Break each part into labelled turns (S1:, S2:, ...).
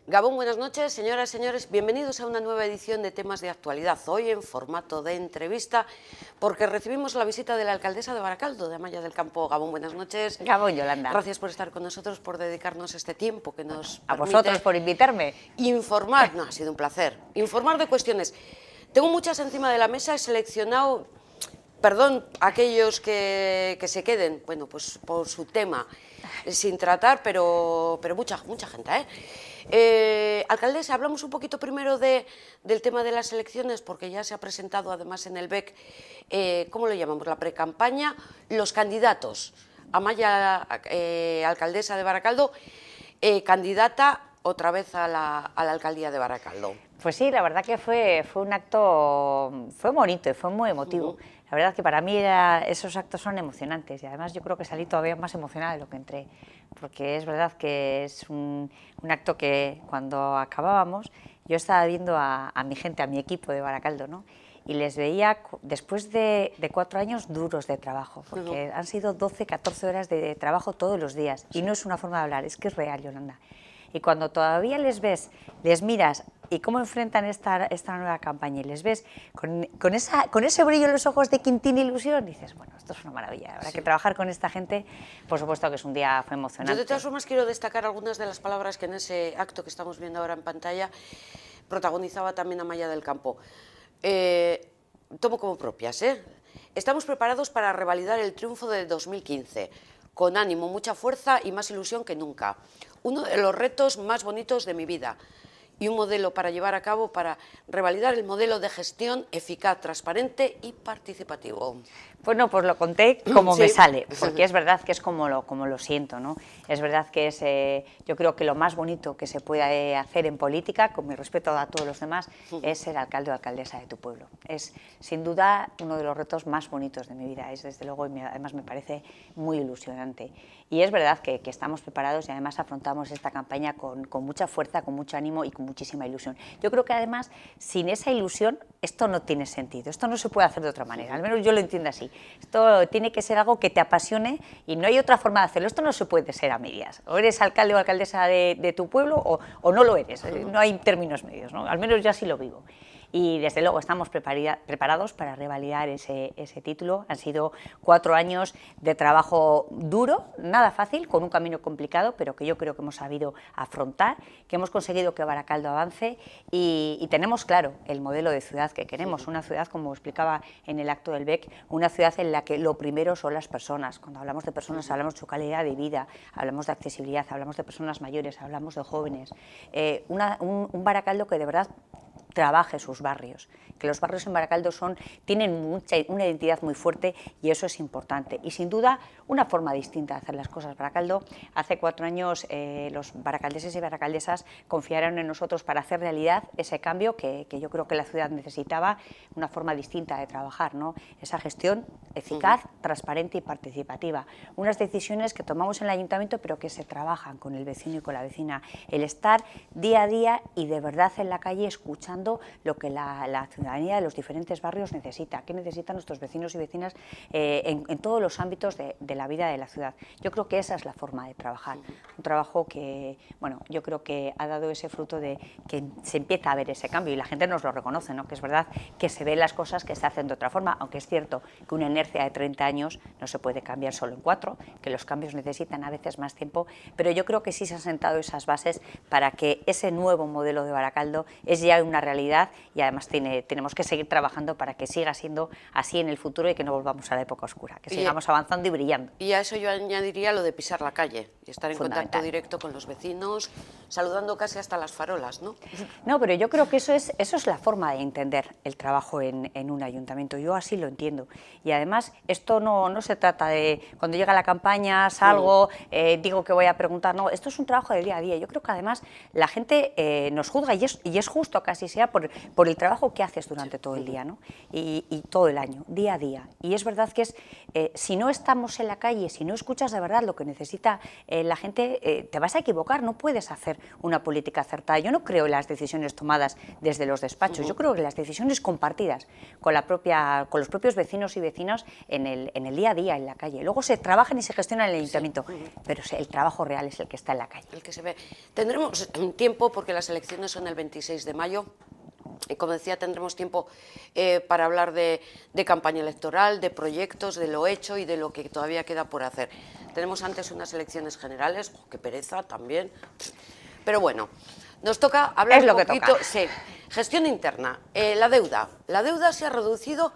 S1: Gabón, buenas noches, señoras y señores, bienvenidos a una nueva edición de Temas de Actualidad, hoy en formato de entrevista, porque recibimos la visita de la alcaldesa de Baracaldo, de Amaya del Campo. Gabón, buenas noches.
S2: Gabón, Yolanda.
S1: Gracias por estar con nosotros, por dedicarnos este tiempo que nos
S2: A
S1: permite
S2: vosotros por invitarme.
S1: informar. No, ha sido un placer, informar de cuestiones. Tengo muchas encima de la mesa, he seleccionado, perdón, aquellos que se queden, bueno, pues por su tema, sin tratar, pero mucha gente, alcaldesa, hablamos un poquito primero del tema de las elecciones, porque ya se ha presentado además en el BEC, ¿cómo lo llamamos? La precampaña, los candidatos. Amaya, alcaldesa de Baracaldo, candidata otra vez a la alcaldía de Baracaldo.
S2: Pues sí, la verdad que fue un acto, fue bonito y fue muy emotivo. La verdad que para mí esos actos son emocionantes y además yo creo que salí todavía más emocionada de lo que entré, porque es verdad que es un acto que cuando acabábamos yo estaba viendo a mi gente, a mi equipo de Baracaldo, ¿no? Y les veía después de 4 años duros de trabajo, porque han sido 12, 14 horas de trabajo todos los días y no es una forma de hablar, es que es real, Yolanda. Y cuando todavía les ves, les miras y cómo enfrentan esta nueva campaña y les ves con ese brillo en los ojos de Quintín Ilusión, dices, bueno, esto es una maravilla. Habrá que trabajar con esta gente, por supuesto que es un día, fue emocionante.
S1: Yo de todas formas quiero destacar algunas de las palabras que en ese acto que estamos viendo ahora en pantalla protagonizaba también Amaya del Campo. Tomo como propias, Estamos preparados para revalidar el triunfo de 2015, con ánimo, mucha fuerza y más ilusión que nunca. Uno de los retos más bonitos de mi vida y un modelo para llevar a cabo para revalidar el modelo de gestión eficaz, transparente y participativo.
S2: Bueno, pues lo conté como me sale, porque es verdad que es como lo siento, ¿no? Es verdad que es, yo creo que lo más bonito que se puede hacer en política, con mi respeto a todos los demás, es ser alcalde o alcaldesa de tu pueblo. Es, sin duda, uno de los retos más bonitos de mi vida, es desde luego, y además me parece muy ilusionante. Y es verdad que estamos preparados y además afrontamos esta campaña con mucha fuerza, con mucho ánimo y con muchísima ilusión. Yo creo que además, sin esa ilusión, esto no tiene sentido, esto no se puede hacer de otra manera, al menos yo lo entiendo así. Esto tiene que ser algo que te apasione y no hay otra forma de hacerlo. Esto no se puede ser a medias. O eres alcalde o alcaldesa de tu pueblo o no lo eres. No hay términos medios, ¿no? Al menos yo así lo vivo. Y desde luego estamos preparados para revalidar ese título. Han sido 4 años de trabajo duro, nada fácil, con un camino complicado, pero que yo creo que hemos sabido afrontar, que hemos conseguido que Baracaldo avance y tenemos claro el modelo de ciudad que queremos. Una ciudad, como explicaba en el acto del BEC, una ciudad en la que lo primero son las personas. Cuando hablamos de personas hablamos de su calidad de vida, hablamos de accesibilidad, hablamos de personas mayores, hablamos de jóvenes. Un Baracaldo que de verdad trabaje sus barrios, que los barrios en Baracaldo tienen una identidad muy fuerte y eso es importante. Y sin duda una forma distinta de hacer las cosas. Baracaldo, hace 4 años los baracaldeses y baracaldesas confiaron en nosotros para hacer realidad ese cambio que yo creo que la ciudad necesitaba, una forma distinta de trabajar, ¿no? Esa gestión eficaz, transparente y participativa. Unas decisiones que tomamos en el ayuntamiento pero que se trabajan con el vecino y con la vecina. El estar día a día y de verdad en la calle escuchando lo que la ciudadanía de los diferentes barrios necesita, qué necesitan nuestros vecinos y vecinas en todos los ámbitos de la vida de la ciudad. Yo creo que esa es la forma de trabajar, un trabajo que, bueno, yo creo que ha dado ese fruto de que se empieza a ver ese cambio y la gente nos lo reconoce, ¿no? Que es verdad que se ven las cosas que se hacen de otra forma, aunque es cierto que una inercia de 30 años no se puede cambiar solo en 4, que los cambios necesitan a veces más tiempo, pero yo creo que sí se han sentado esas bases para que ese nuevo modelo de Baracaldo es ya una realidad y además tenemos que seguir trabajando para que siga siendo así en el futuro y que no volvamos a la época oscura, que sigamos avanzando y brillando.
S1: Y a eso yo añadiría lo de pisar la calle y estar en contacto directo con los vecinos, saludando casi hasta las farolas, ¿no?
S2: No, pero yo creo que eso es la forma de entender el trabajo en un ayuntamiento, yo así lo entiendo. Y además esto no se trata de cuando llega la campaña, salgo, digo que voy a preguntar, no, esto es un trabajo de día a día. Yo creo que además la gente nos juzga y es justo que así sea, sea por el trabajo que haces durante todo el día, ¿no? Y todo el año, día a día. Y es verdad que si no estamos en la calle, si no escuchas de verdad lo que necesita la gente, te vas a equivocar, no puedes hacer una política acertada. Yo no creo en las decisiones tomadas desde los despachos, yo creo que las decisiones compartidas con los propios vecinos y vecinas en el día a día, en la calle. Luego se trabajan y se gestionan en el ayuntamiento, pero el trabajo real es el que está en la calle.
S1: El que se ve. Tendremos tiempo, porque las elecciones son el 26 de mayo, y como decía, tendremos tiempo para hablar de campaña electoral, de proyectos, de lo hecho y de lo que todavía queda por hacer. Tenemos antes unas elecciones generales, qué pereza también, pero bueno, nos toca hablar un poquito. Sí, gestión interna, la deuda se ha reducido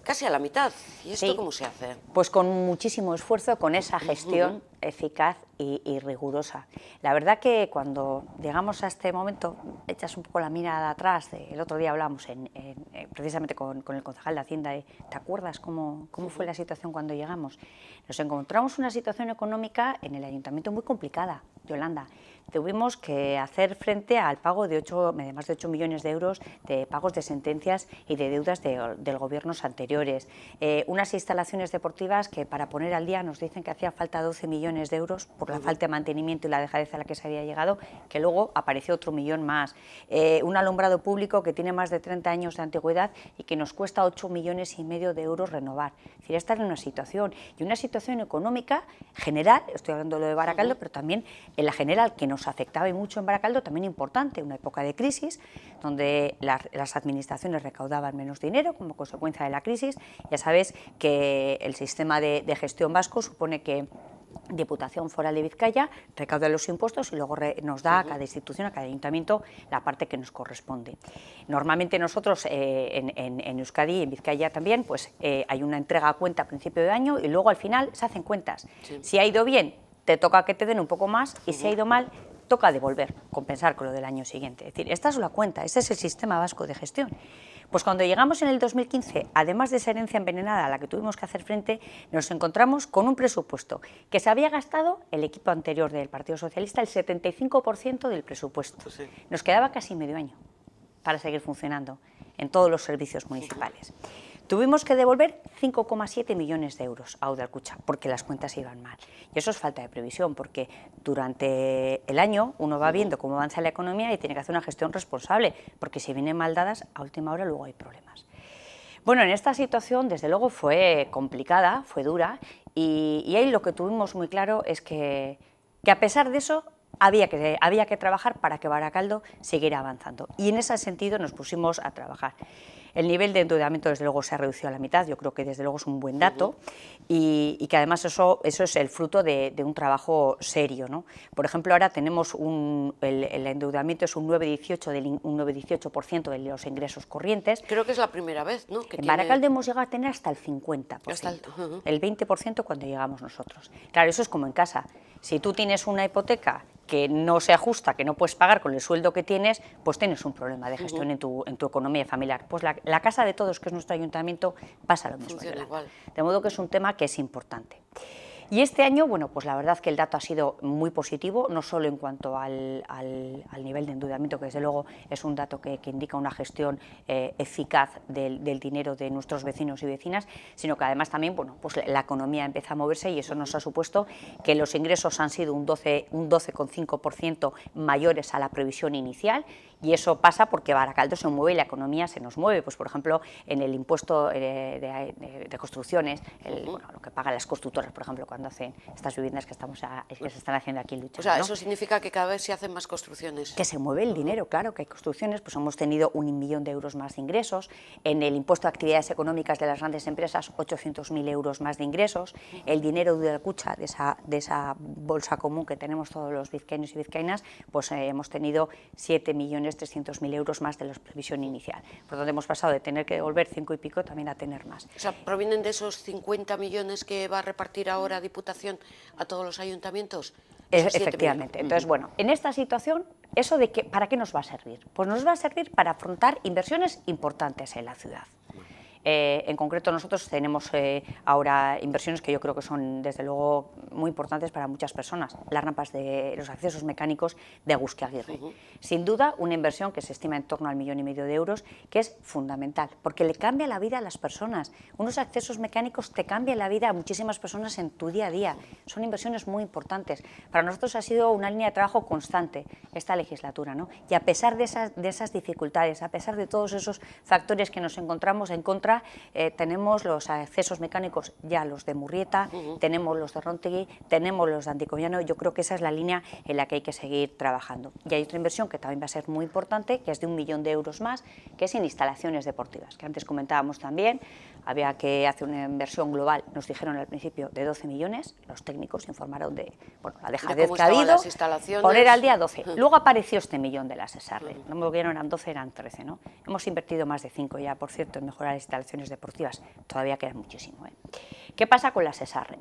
S1: casi a la mitad. ¿Y esto cómo se hace?
S2: Pues con muchísimo esfuerzo, con esa gestión eficaz y rigurosa. La verdad que cuando llegamos a este momento, echas un poco la mirada atrás. El otro día hablamos precisamente con el concejal de Hacienda, ¿te acuerdas cómo fue la situación cuando llegamos? Nos encontramos una situación económica en el ayuntamiento muy complicada, Yolanda. Tuvimos que hacer frente al pago de más de 8 millones de euros de pagos de sentencias y de deudas del gobiernos anteriores. Unas instalaciones deportivas que, para poner al día, nos dicen que hacía falta 12 millones de euros por la falta de mantenimiento y la dejadez a la que se había llegado, que luego apareció otro millón más. Un alumbrado público que tiene más de 30 años de antigüedad y que nos cuesta 8,5 millones de euros renovar. Es decir, esta es una situación, y una situación económica general, estoy hablando de Baracaldo, pero también en la general, que nos afectaba y mucho en Baracaldo, también importante, una época de crisis, donde las administraciones recaudaban menos dinero como consecuencia de la crisis. Ya sabes que el sistema de gestión vasco supone que Diputación Foral de Vizcaya recauda los impuestos y luego nos da a cada institución, a cada ayuntamiento, la parte que nos corresponde. Normalmente nosotros en Euskadi y en Vizcaya también, pues hay una entrega a cuenta a principio de año y luego al final se hacen cuentas. Si ha ido bien, te toca que te den un poco más, y si ha ido mal, toca devolver, compensar con lo del año siguiente. Es decir, esta es la cuenta, este es el sistema vasco de gestión. Pues cuando llegamos en el 2015, además de esa herencia envenenada a la que tuvimos que hacer frente, nos encontramos con un presupuesto que se había gastado el equipo anterior del Partido Socialista el 75% del presupuesto. Nos quedaba casi medio año para seguir funcionando en todos los servicios municipales. Tuvimos que devolver 5,7 millones de euros a Udalkutxa porque las cuentas iban mal. Y eso es falta de previsión, porque durante el año uno va viendo cómo avanza la economía y tiene que hacer una gestión responsable, porque si vienen mal dadas, a última hora luego hay problemas. Bueno, en esta situación, desde luego, fue complicada, fue dura, y ahí lo que tuvimos muy claro es que a pesar de eso, había que trabajar para que Baracaldo siguiera avanzando. Y en ese sentido nos pusimos a trabajar. El nivel de endeudamiento, desde luego, se ha reducido a la mitad. Yo creo que, desde luego, es un buen dato, y que además eso es el fruto de un trabajo serio, ¿no? Por ejemplo, ahora tenemos el endeudamiento es un 9,18% de los ingresos corrientes.
S1: Creo que es la primera vez, ¿no?
S2: En Baracaldo hemos llegado a tener hasta el 50%, el 20% cuando llegamos nosotros. Claro, eso es como en casa. Si tú tienes una hipoteca que no se ajusta, que no puedes pagar con el sueldo que tienes, pues tienes un problema de gestión en tu economía familiar. Pues la casa de todos, que es nuestro ayuntamiento, pasa lo mismo. De modo que es un tema que es importante. Y este año, bueno, pues la verdad que el dato ha sido muy positivo, no solo en cuanto al nivel de endeudamiento, que desde luego es un dato que indica una gestión eficaz del dinero de nuestros vecinos y vecinas, sino que además también, bueno, pues la economía empieza a moverse, y eso nos ha supuesto que los ingresos han sido un 12,5% mayores a la previsión inicial, y eso pasa porque Baracaldo se mueve y la economía se nos mueve. Pues, por ejemplo, en el impuesto de construcciones, bueno, lo que pagan las constructoras, por ejemplo, cuando hacen estas viviendas que se están haciendo aquí en Lucha.
S1: O sea,
S2: ¿no?
S1: Eso significa que cada vez se hacen más construcciones.
S2: Que se mueve el dinero, claro, que hay construcciones, pues hemos tenido 1 millón de euros más de ingresos. En el impuesto de actividades económicas de las grandes empresas, 800.000 euros más de ingresos. El dinero de Udalkutxa, de esa bolsa común que tenemos todos los vizcaínos y vizcaínas, pues hemos tenido 7.300.000 euros más de la previsión inicial. Por lo tanto, hemos pasado de tener que devolver 5 y pico también a tener más.
S1: O sea, ¿provienen de esos 50 millones que va a repartir ahora Diputación a todos los ayuntamientos?
S2: Efectivamente. Entonces, bueno, en esta situación, ¿eso de ¿para qué nos va a servir? Pues nos va a servir para afrontar inversiones importantes en la ciudad. En concreto, nosotros tenemos ahora inversiones que yo creo que son, desde luego, muy importantes para muchas personas. Las rampas de los accesos mecánicos de Agusquiaguirre. Sin duda, una inversión que se estima en torno al 1,5 millones de euros, que es fundamental, porque le cambia la vida a las personas. Unos accesos mecánicos te cambian la vida a muchísimas personas en tu día a día. Son inversiones muy importantes. Para nosotros ha sido una línea de trabajo constante esta legislatura, ¿no? Y a pesar de esas dificultades, a pesar de todos esos factores que nos encontramos en contra, tenemos los accesos mecánicos ya los de Murrieta, tenemos los de Rontegui, tenemos los de Anticoviano. Yo creo que esa es la línea en la que hay que seguir trabajando. Y hay otra inversión que también va a ser muy importante, que es de 1 millón de euros más, que es en instalaciones deportivas, que antes comentábamos también. Había que hacer una inversión global, nos dijeron al principio, de 12 millones, los técnicos informaron de la dejadez que ha habido, poner al día 12. Luego apareció este millón de las SESARRE, no me vieron, eran 12, eran 13, ¿no? Hemos invertido más de 5 ya, por cierto, en mejorar las instalaciones deportivas, todavía queda muchísimo, ¿eh? ¿Qué pasa con las SESARRE?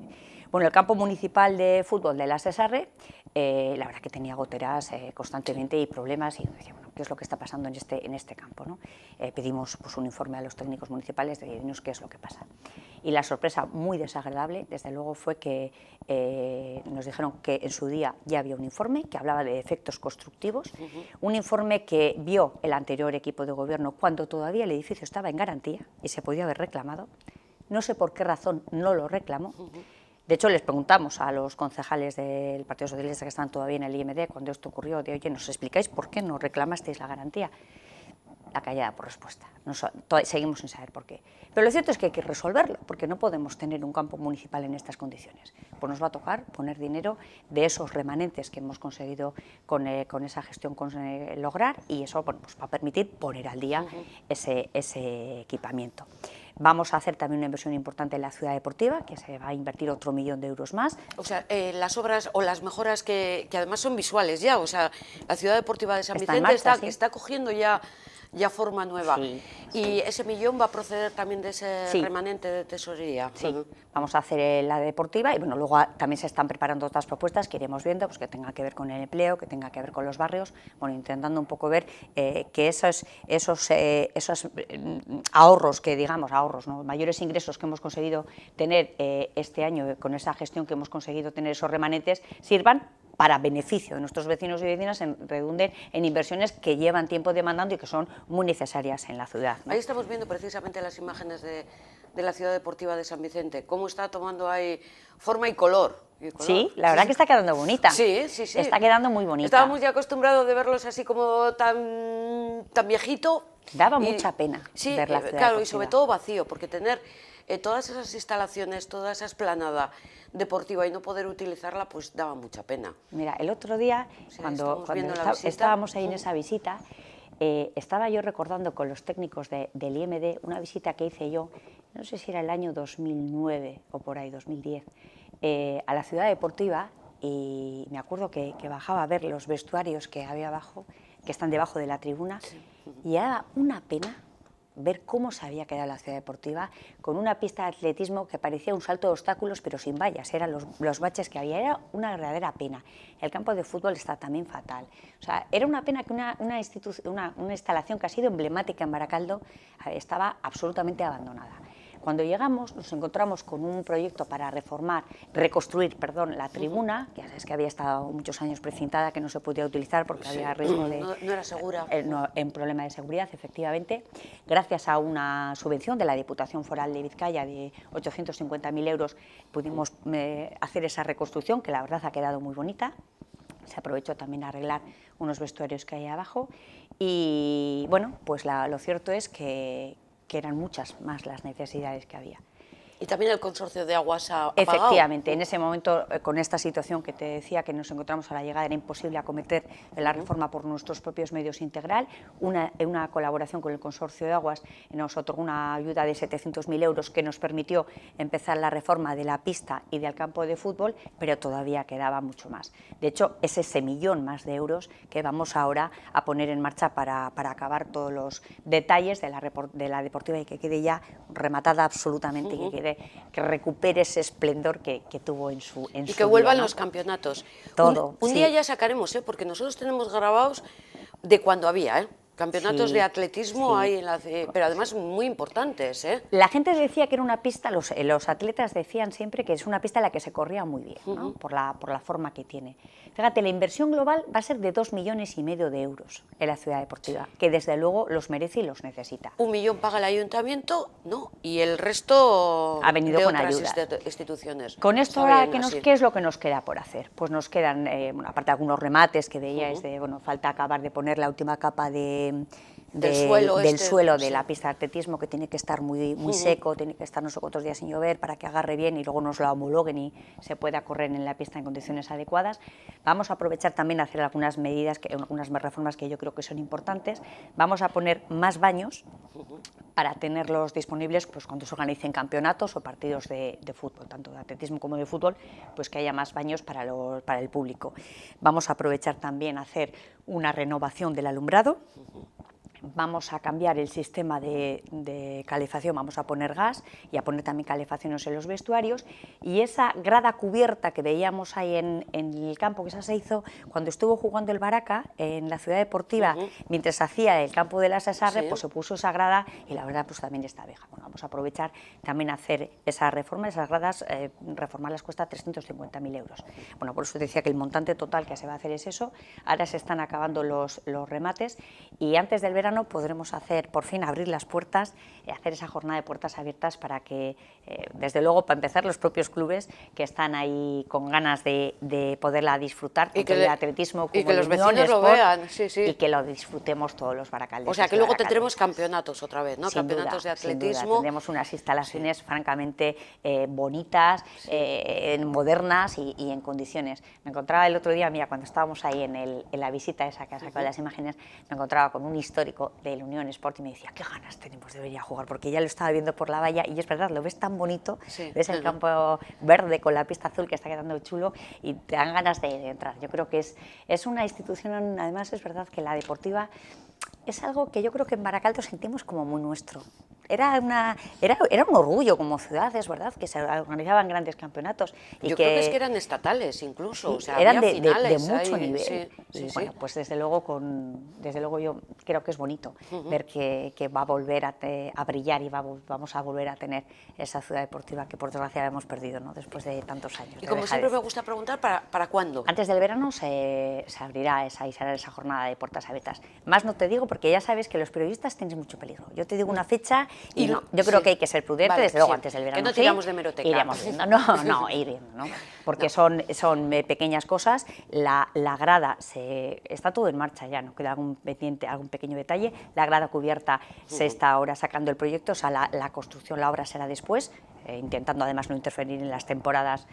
S2: Bueno, el campo municipal de fútbol de las SESARRE, la verdad que tenía goteras constantemente y problemas, y decía, bueno, ¿qué es lo que está pasando en este campo, ¿no? Pedimos pues, un informe a los técnicos municipales de decirnos qué es lo que pasa. Y la sorpresa muy desagradable, desde luego, fue que nos dijeron que en su día ya había un informe que hablaba de efectos constructivos, un informe que vio el anterior equipo de gobierno cuando todavía el edificio estaba en garantía y se podía haber reclamado. No sé por qué razón no lo reclamó. De hecho, les preguntamos a los concejales del Partido Socialista que están todavía en el IMD cuando esto ocurrió, de oye, ¿nos explicáis por qué no reclamasteis la garantía? La callada por respuesta. Seguimos sin saber por qué. Pero lo cierto es que hay que resolverlo, porque no podemos tener un campo municipal en estas condiciones. Pues nos va a tocar poner dinero de esos remanentes que hemos conseguido con esa gestión lograr, y eso bueno, pues va a permitir poner al día ese equipamiento. Vamos a hacer también una inversión importante en la ciudad deportiva, que se va a invertir otro 1 millón de euros más.
S1: O sea, las obras o las mejoras que además son visuales ya, o sea, la ciudad deportiva de San Vicente está cogiendo ya forma nueva. Sí, y ese millón va a proceder también de ese remanente de tesorería.
S2: Sí, vamos a hacer la deportiva y bueno, luego también se están preparando otras propuestas que iremos viendo, pues que tenga que ver con el empleo, que tenga que ver con los barrios, bueno, intentando un poco ver que esos ahorros, que digamos ahorros, ¿no? Mayores ingresos que hemos conseguido tener este año con esa gestión que hemos conseguido tener, esos remanentes, sirvan para beneficio de nuestros vecinos y vecinas, redunden en inversiones que llevan tiempo demandando y que son muy necesarias en la ciudad, ¿no?
S1: Ahí estamos viendo precisamente las imágenes de la ciudad deportiva de San Vicente, cómo está tomando ahí forma y color.
S2: Sí, la verdad que está quedando bonita.
S1: Sí.
S2: Está quedando muy bonita.
S1: Estábamos ya acostumbrados de verlos así como tan viejito.
S2: Daba mucha pena ver la ciudad
S1: claro,
S2: deportiva.
S1: Y sobre todo vacío, porque tener todas esas instalaciones, toda esa esplanada deportiva y no poder utilizarla, pues daba mucha pena.
S2: Mira, el otro día, cuando estábamos ahí en esa visita, estaba yo recordando con los técnicos del IMD una visita que hice yo, no sé si era el año 2009 o por ahí, 2010, a la ciudad deportiva, y me acuerdo que bajaba a ver los vestuarios que había abajo, que están debajo de la tribuna, y era una pena ver cómo se había quedado la ciudad deportiva, con una pista de atletismo que parecía un salto de obstáculos, pero sin vallas, eran los baches que había, era una verdadera pena. El campo de fútbol está también fatal. O sea, era una pena que una instalación que ha sido emblemática en Baracaldo estaba absolutamente abandonada. Cuando llegamos nos encontramos con un proyecto para reconstruir la tribuna, que ya sabes que había estado muchos años precintada, que no se podía utilizar porque había riesgo de...
S1: No era segura.
S2: En problema de seguridad, efectivamente. Gracias a una subvención de la Diputación Foral de Vizcaya de 850.000 euros pudimos hacer esa reconstrucción, que la verdad ha quedado muy bonita. Se aprovechó también a arreglar unos vestuarios que hay abajo y bueno, pues lo cierto es que eran muchas más las necesidades que había.
S1: Y también el consorcio de aguas ha apagado.
S2: Efectivamente, en ese momento, con esta situación que te decía, que nos encontramos a la llegada, era imposible acometer la reforma por nuestros propios medios integral. Una colaboración con el consorcio de aguas nos otorgó una ayuda de 700.000 euros que nos permitió empezar la reforma de la pista y del campo de fútbol, pero todavía quedaba mucho más. De hecho, es ese millón más de euros que vamos ahora a poner en marcha para acabar todos los detalles de la deportiva y que quede ya rematada absolutamente, que recupere ese esplendor que tuvo en su
S1: y que vuelvan
S2: día, ¿no?
S1: los campeonatos.
S2: Todo.
S1: Un día ya sacaremos, porque nosotros tenemos grabados de cuando había, campeonatos
S2: Sí,
S1: de atletismo
S2: sí.
S1: hay, pero además muy importantes, ¿eh?
S2: La gente decía que era una pista, los atletas decían siempre que es una pista en la que se corría muy bien, ¿no? por la forma que tiene. Fíjate, la inversión global va a ser de 2,5 millones de euros en la ciudad deportiva, que desde luego los merece y los necesita.
S1: 1 millón paga el ayuntamiento, ¿no? Y el resto
S2: Ha venido
S1: de
S2: con
S1: otras
S2: ayuda.
S1: instituciones.
S2: Con esto,
S1: Está
S2: ahora,
S1: bien, así.
S2: ¿qué es lo que nos queda por hacer? Pues nos quedan, bueno, aparte de algunos remates que veíais, falta acabar de poner la última capa del suelo de
S1: sí.
S2: la pista de atletismo, que tiene que estar muy seco, tiene que estar no sé cuántos días sin llover para que agarre bien y luego nos lo homologuen y se pueda correr en la pista en condiciones adecuadas. Vamos a aprovechar también a hacer algunas medidas, algunas reformas que yo creo que son importantes. Vamos a poner más baños para tenerlos disponibles pues, cuando se organicen campeonatos o partidos de fútbol, tanto de atletismo como de fútbol, pues que haya más baños para el público. Vamos a aprovechar también a hacer una renovación del alumbrado. Vamos a cambiar el sistema de calefacción, vamos a poner gas y a poner también calefacciones en los vestuarios, y esa grada cubierta que veíamos ahí en el campo, que esa se hizo cuando estuvo jugando el Baraca en la ciudad deportiva, mientras hacía el campo de la Sesarre, pues se puso esa grada y la verdad pues también está vieja. Bueno, vamos a aprovechar también a hacer esa reforma, esas gradas, reformarlas cuesta 350.000 euros. Bueno, por eso decía que el montante total que se va a hacer es eso. Ahora se están acabando los remates y antes del verano podremos hacer, por fin, abrir las puertas, hacer esa jornada de puertas abiertas para que, desde luego, para empezar, los propios clubes que están ahí con ganas de poderla disfrutar, tanto el atletismo como
S1: y que
S2: el
S1: los
S2: Unión
S1: vecinos
S2: Sport,
S1: lo vean, sí, sí.
S2: y que lo disfrutemos todos los baracaldeses.
S1: O sea, que luego tendremos campeonatos otra vez, ¿no?
S2: Sin
S1: Campeonatos
S2: duda,
S1: de atletismo.
S2: sin duda. Tendremos unas instalaciones francamente bonitas, modernas y en condiciones. Me encontraba el otro día, mira, cuando estábamos ahí en la visita esa que ha sacado las imágenes, me encontraba con un histórico del Unión Sport y me decía, qué ganas tenemos de venir a jugar, porque ya lo estaba viendo por la valla y es verdad, lo ves tan bonito, ves el campo verde con la pista azul que está quedando chulo y te dan ganas de entrar. Yo creo que es una institución, además es verdad que la deportiva es algo que yo creo que en Baracaldo sentimos como muy nuestro. Era un orgullo como ciudad, es verdad, que se organizaban grandes campeonatos. Y
S1: yo creo que es que eran estatales incluso,
S2: sí,
S1: o sea,
S2: eran
S1: había
S2: de
S1: finales
S2: mucho
S1: ahí,
S2: nivel.
S1: Sí,
S2: y bueno, pues desde luego yo creo que es bonito ver que va a volver a brillar y vamos a volver a tener esa ciudad deportiva que por desgracia hemos perdido, ¿no? Después de tantos años.
S1: Y como siempre me gusta preguntar, ¿para cuándo?
S2: Antes del verano se abrirá esa jornada de puertas abiertas. Más no te digo porque ya sabes que los periodistas tenéis mucho peligro. Yo te digo una fecha y no. Yo creo que hay que ser prudente, vale, desde luego antes del verano.
S1: Que no tiramos de meroteca.
S2: Iremos viendo. No, ir viendo, ¿no? Porque son pequeñas cosas. La grada está todo en marcha ya, no queda algún pequeño detalle. La grada cubierta se está ahora sacando el proyecto, o sea, la construcción, la obra será después. Intentando además no interferir en las temporadas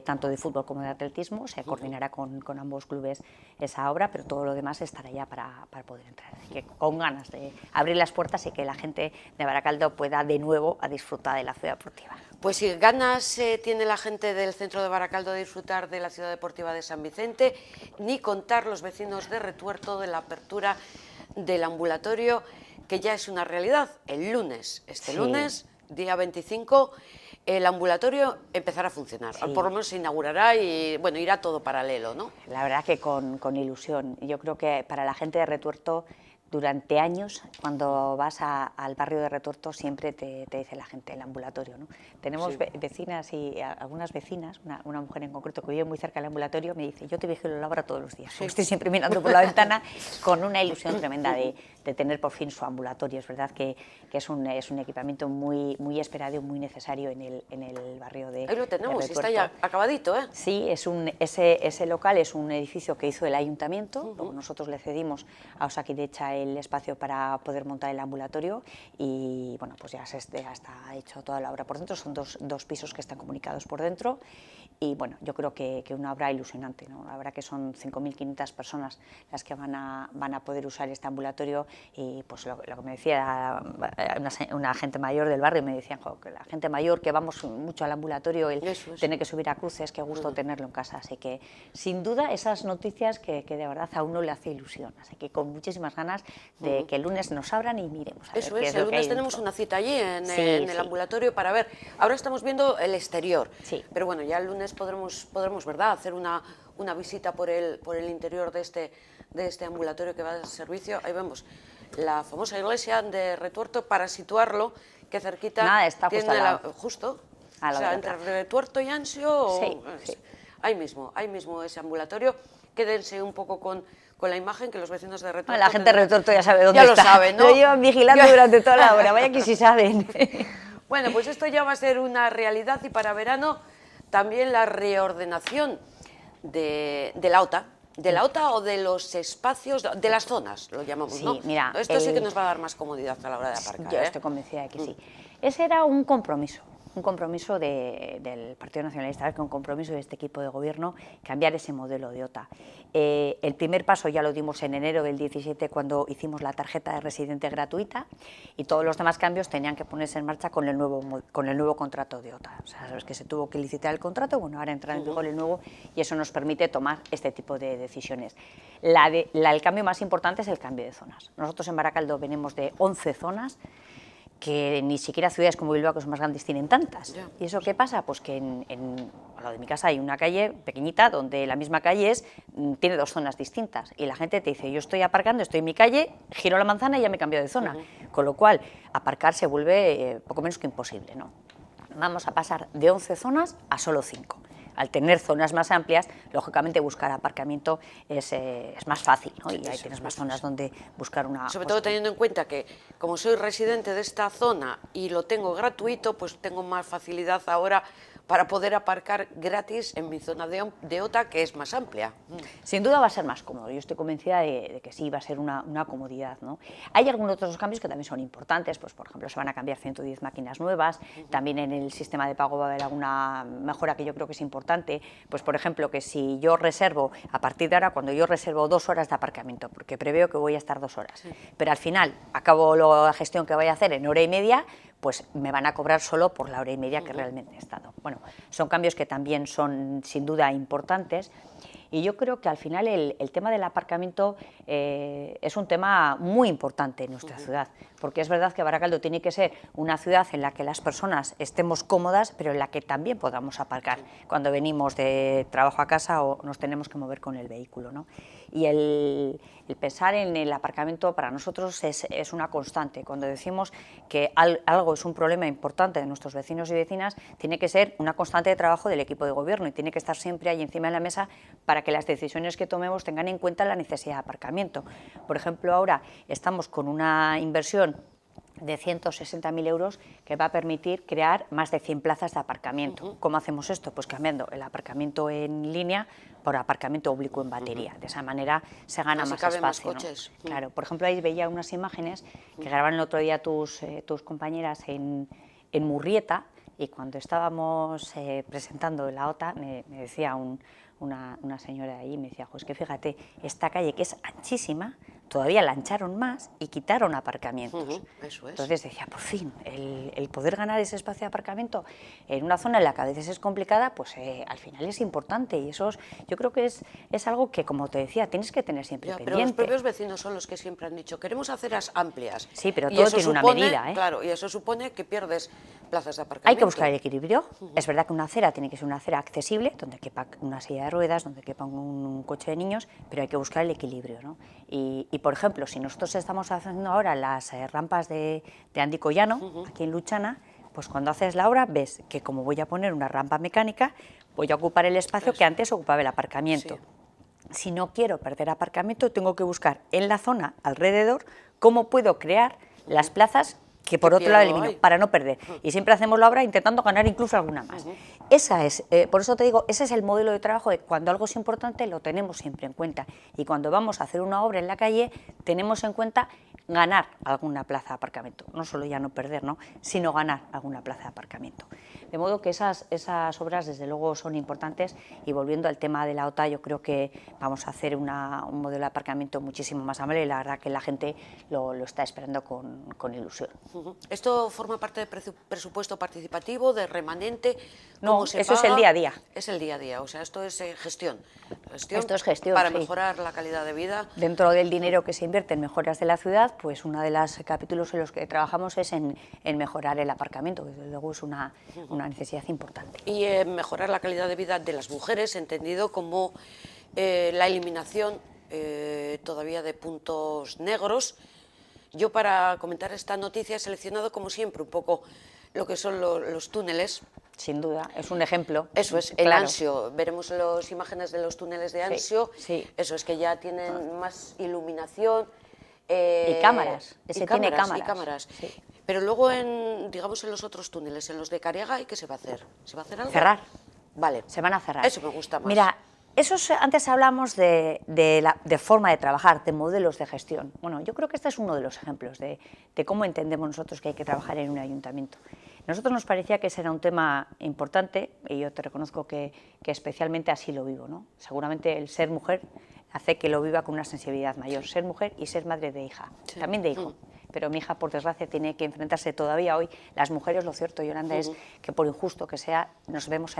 S2: tanto de fútbol como de atletismo, se coordinará con ambos clubes esa obra, pero todo lo demás estará ya para poder entrar. Así que con ganas de abrir las puertas y que la gente de Baracaldo pueda de nuevo a disfrutar de la ciudad deportiva.
S1: Pues si ganas tiene la gente del centro de Baracaldo de disfrutar de la ciudad deportiva de San Vicente, ni contar los vecinos de Retuerto de la apertura del ambulatorio, que ya es una realidad. El lunes, lunes, día 25, el ambulatorio empezará a funcionar. Por lo menos se inaugurará y bueno, irá todo paralelo, ¿no?
S2: La verdad que con ilusión. Yo creo que para la gente de Retuerto, durante años, cuando vas al barrio de Retuerto, siempre te dice la gente, el ambulatorio, ¿no? Tenemos vecinas y algunas vecinas, una mujer en concreto que vive muy cerca del ambulatorio, me dice, yo te vigilo la obra todos los días. Estoy siempre mirando por la ventana con una ilusión tremenda de tener por fin su ambulatorio. Es verdad que es un equipamiento muy esperado y muy necesario en el barrio de Retuerto.
S1: Ahí lo tenemos, está ya acabadito, ¿eh?
S2: Sí, ese local es un edificio que hizo el ayuntamiento, luego nosotros le cedimos a Osakidecha el espacio para poder montar el ambulatorio y bueno, pues ya está hecho toda la obra por dentro, son dos pisos que están comunicados por dentro y bueno, yo creo que una obra ilusionante, ¿no? La verdad que son 5.500 personas las que van a poder usar este ambulatorio y pues lo que me decía una gente mayor del barrio, me decían que la gente mayor que vamos mucho al ambulatorio, el tener que subir a cruces, qué gusto tenerlo en casa, así que sin duda esas noticias que de verdad a uno le hace ilusión, así que con muchísimas ganas de que el lunes nos abran y miremos a ver qué es
S1: el
S2: lo que hay
S1: lunes tenemos
S2: dentro.
S1: una cita allí en el ambulatorio para ver. Ahora estamos viendo el exterior, pero bueno, ya el lunes podremos ¿verdad?, hacer una visita por el interior de este ambulatorio que va a dar servicio. Ahí vemos la famosa iglesia de Retuerto, para situarlo, que cerquita
S2: Nada, está
S1: tiene
S2: justo al lado.
S1: justo,
S2: Al
S1: o
S2: lado
S1: sea,
S2: de
S1: entre
S2: atrás.
S1: Retuerto y Ansio,
S2: Sí, sí.
S1: ahí mismo ese ambulatorio. Quédense un poco con la imagen, que los vecinos de Retuerto...
S2: La gente de Retuerto ya sabe dónde
S1: ya
S2: está.
S1: lo saben, ¿no?
S2: Lo llevan vigilando durante toda la hora, vaya que sí saben.
S1: Bueno, pues esto ya va a ser una realidad, y para verano también la reordenación de la OTA. De la OTA o de los espacios, de las zonas, lo llamamos,
S2: Sí,
S1: ¿no?
S2: mira,
S1: Esto sí que nos va a dar más comodidad a la hora de aparcar.
S2: Yo estoy convencida de que sí. Ese era un compromiso del Partido Nacionalista Vasco, un compromiso de este equipo de gobierno, cambiar ese modelo de OTA. El primer paso ya lo dimos en enero del 17, cuando hicimos la tarjeta de residente gratuita, y todos los demás cambios tenían que ponerse en marcha con el nuevo contrato de OTA. O sea, sabes que se tuvo que licitar el contrato, bueno, ahora entra en vigor el nuevo, y eso nos permite tomar este tipo de decisiones. El cambio más importante es el cambio de zonas. Nosotros en Baracaldo venimos de 11 zonas, que ni siquiera ciudades como Bilbao, que son más grandes, tienen tantas.
S1: Ya.
S2: ¿Y eso qué pasa? Pues que al lado de mi casa hay una calle pequeñita, donde la misma calle tiene dos zonas distintas, y la gente te dice, yo estoy aparcando, estoy en mi calle, giro la manzana y ya me he cambiado de zona, con lo cual aparcar se vuelve poco menos que imposible, ¿no? Vamos a pasar de 11 zonas a solo 5. Al tener zonas más amplias, lógicamente buscar aparcamiento es más fácil, ¿no? Y ahí tienes más zonas donde buscar una...
S1: Sobre todo teniendo en cuenta que, como soy residente de esta zona y lo tengo gratuito, pues tengo más facilidad ahora para poder aparcar gratis en mi zona de OTA, que es más amplia.
S2: Sin duda va a ser más cómodo, yo estoy convencida de que sí, va a ser una comodidad, ¿no? Hay algunos otros cambios que también son importantes, pues por ejemplo se van a cambiar 110 máquinas nuevas, también en el sistema de pago va a haber alguna mejora que yo creo que es importante, pues por ejemplo que si yo reservo, a partir de ahora, cuando yo reservo 2 horas de aparcamiento, porque preveo que voy a estar 2 horas, pero al final acabo la gestión que voy a hacer en hora y media, pues me van a cobrar solo por la hora y media que realmente he estado. Bueno, son cambios que también son sin duda importantes, y yo creo que al final el tema del aparcamiento es un tema muy importante en nuestra ciudad, porque es verdad que Baracaldo tiene que ser una ciudad en la que las personas estemos cómodas, pero en la que también podamos aparcar cuando venimos de trabajo a casa o nos tenemos que mover con el vehículo, ¿no? Y el pensar en el aparcamiento para nosotros es una constante. Cuando decimos que algo es un problema importante de nuestros vecinos y vecinas, tiene que ser una constante de trabajo del equipo de gobierno, y tiene que estar siempre ahí encima de la mesa para que las decisiones que tomemos tengan en cuenta la necesidad de aparcamiento. Por ejemplo, ahora estamos con una inversión de 160.000 euros que va a permitir crear más de 100 plazas de aparcamiento. ¿Cómo hacemos esto? Pues cambiando el aparcamiento en línea por aparcamiento oblicuo en batería. De esa manera se gana
S1: Así
S2: más
S1: caben más
S2: espacio, ¿no?
S1: coches.
S2: Claro, por ejemplo, ahí veía unas imágenes que grabaron el otro día tus compañeras en Murrieta, y cuando estábamos presentando la OTA me decía una señora de ahí, me decía, es que fíjate, esta calle que es anchísima, todavía la ancharon más y quitaron aparcamientos.
S1: Eso es.
S2: Entonces decía, por fin, el poder ganar ese espacio de aparcamiento en una zona en la que a veces es complicada, pues al final es importante, y eso yo creo que es algo que, como te decía, tienes que tener siempre pendiente.
S1: Pero los propios vecinos son los que siempre han dicho, queremos aceras amplias.
S2: Sí, pero
S1: y
S2: todo
S1: eso
S2: tiene una
S1: supone,
S2: medida, ¿eh?
S1: Claro, y eso supone que pierdes plazas de aparcamiento.
S2: Hay que buscar el equilibrio. Es verdad que una acera tiene que ser una acera accesible, donde quepa una silla de ruedas, donde quepa un coche de niños, pero hay que buscar el equilibrio, ¿no? Y por ejemplo, si nosotros estamos haciendo ahora las rampas de Andi Collano, aquí en Luchana, pues cuando haces la obra ves que, como voy a poner una rampa mecánica, voy a ocupar el espacio que antes ocupaba el aparcamiento.
S1: Sí.
S2: Si no quiero perder aparcamiento, tengo que buscar en la zona alrededor cómo puedo crear las plazas que por otro lado elimino, para no perder. Y siempre hacemos la obra intentando ganar incluso alguna más. Esa es, por eso te digo, ese es el modelo de trabajo, de cuando algo es importante lo tenemos siempre en cuenta. Y cuando vamos a hacer una obra en la calle, tenemos en cuenta ganar alguna plaza de aparcamiento. No solo ya no perder, ¿no?, sino ganar alguna plaza de aparcamiento. De modo que esas obras, desde luego, son importantes. Y volviendo al tema de la OTA, yo creo que vamos a hacer un modelo de aparcamiento muchísimo más amable, y la verdad que la gente lo está esperando con ilusión.
S1: ¿Esto forma parte del presupuesto participativo, de remanente?
S2: No, eso es el día a día.
S1: Es el día a día, o sea, esto es gestión.
S2: Esto es gestión,
S1: para
S2: sí.
S1: mejorar la calidad de vida.
S2: Dentro del dinero que se invierte en mejoras de la ciudad, pues uno de los capítulos en los que trabajamos es en mejorar el aparcamiento, que desde luego es una necesidad importante.
S1: Y mejorar la calidad de vida de las mujeres, entendido como la eliminación todavía de puntos negros Yo para comentar esta noticia he seleccionado, como siempre, un poco lo que son los túneles.
S2: Sin duda, es un ejemplo.
S1: Eso es, en
S2: claro.
S1: Ansio, veremos las imágenes de los túneles de Ansio,
S2: sí.
S1: Eso es que ya tienen más iluminación.
S2: Y cámaras, tiene cámaras.
S1: Y cámaras.
S2: Sí.
S1: Pero luego, digamos, en los otros túneles, en los de Cariaga, ¿qué se va a hacer? ¿Se va a hacer algo?
S2: Cerrar.
S1: Vale.
S2: Se van a cerrar.
S1: Eso me gusta más.
S2: Mira, antes hablamos de forma de trabajar, de modelos de gestión. Bueno, yo creo que este es uno de los ejemplos de cómo entendemos nosotros que hay que trabajar en un ayuntamiento. Nosotros nos parecía que ese era un tema importante y yo te reconozco que especialmente así lo vivo, ¿no? Seguramente el ser mujer hace que lo viva con una sensibilidad mayor, ser mujer y ser madre de hija, sí. También de hijo. Pero mi hija, por desgracia, tiene que enfrentarse todavía hoy. Las mujeres, lo cierto, Yolanda, es que por injusto que sea, nos vemos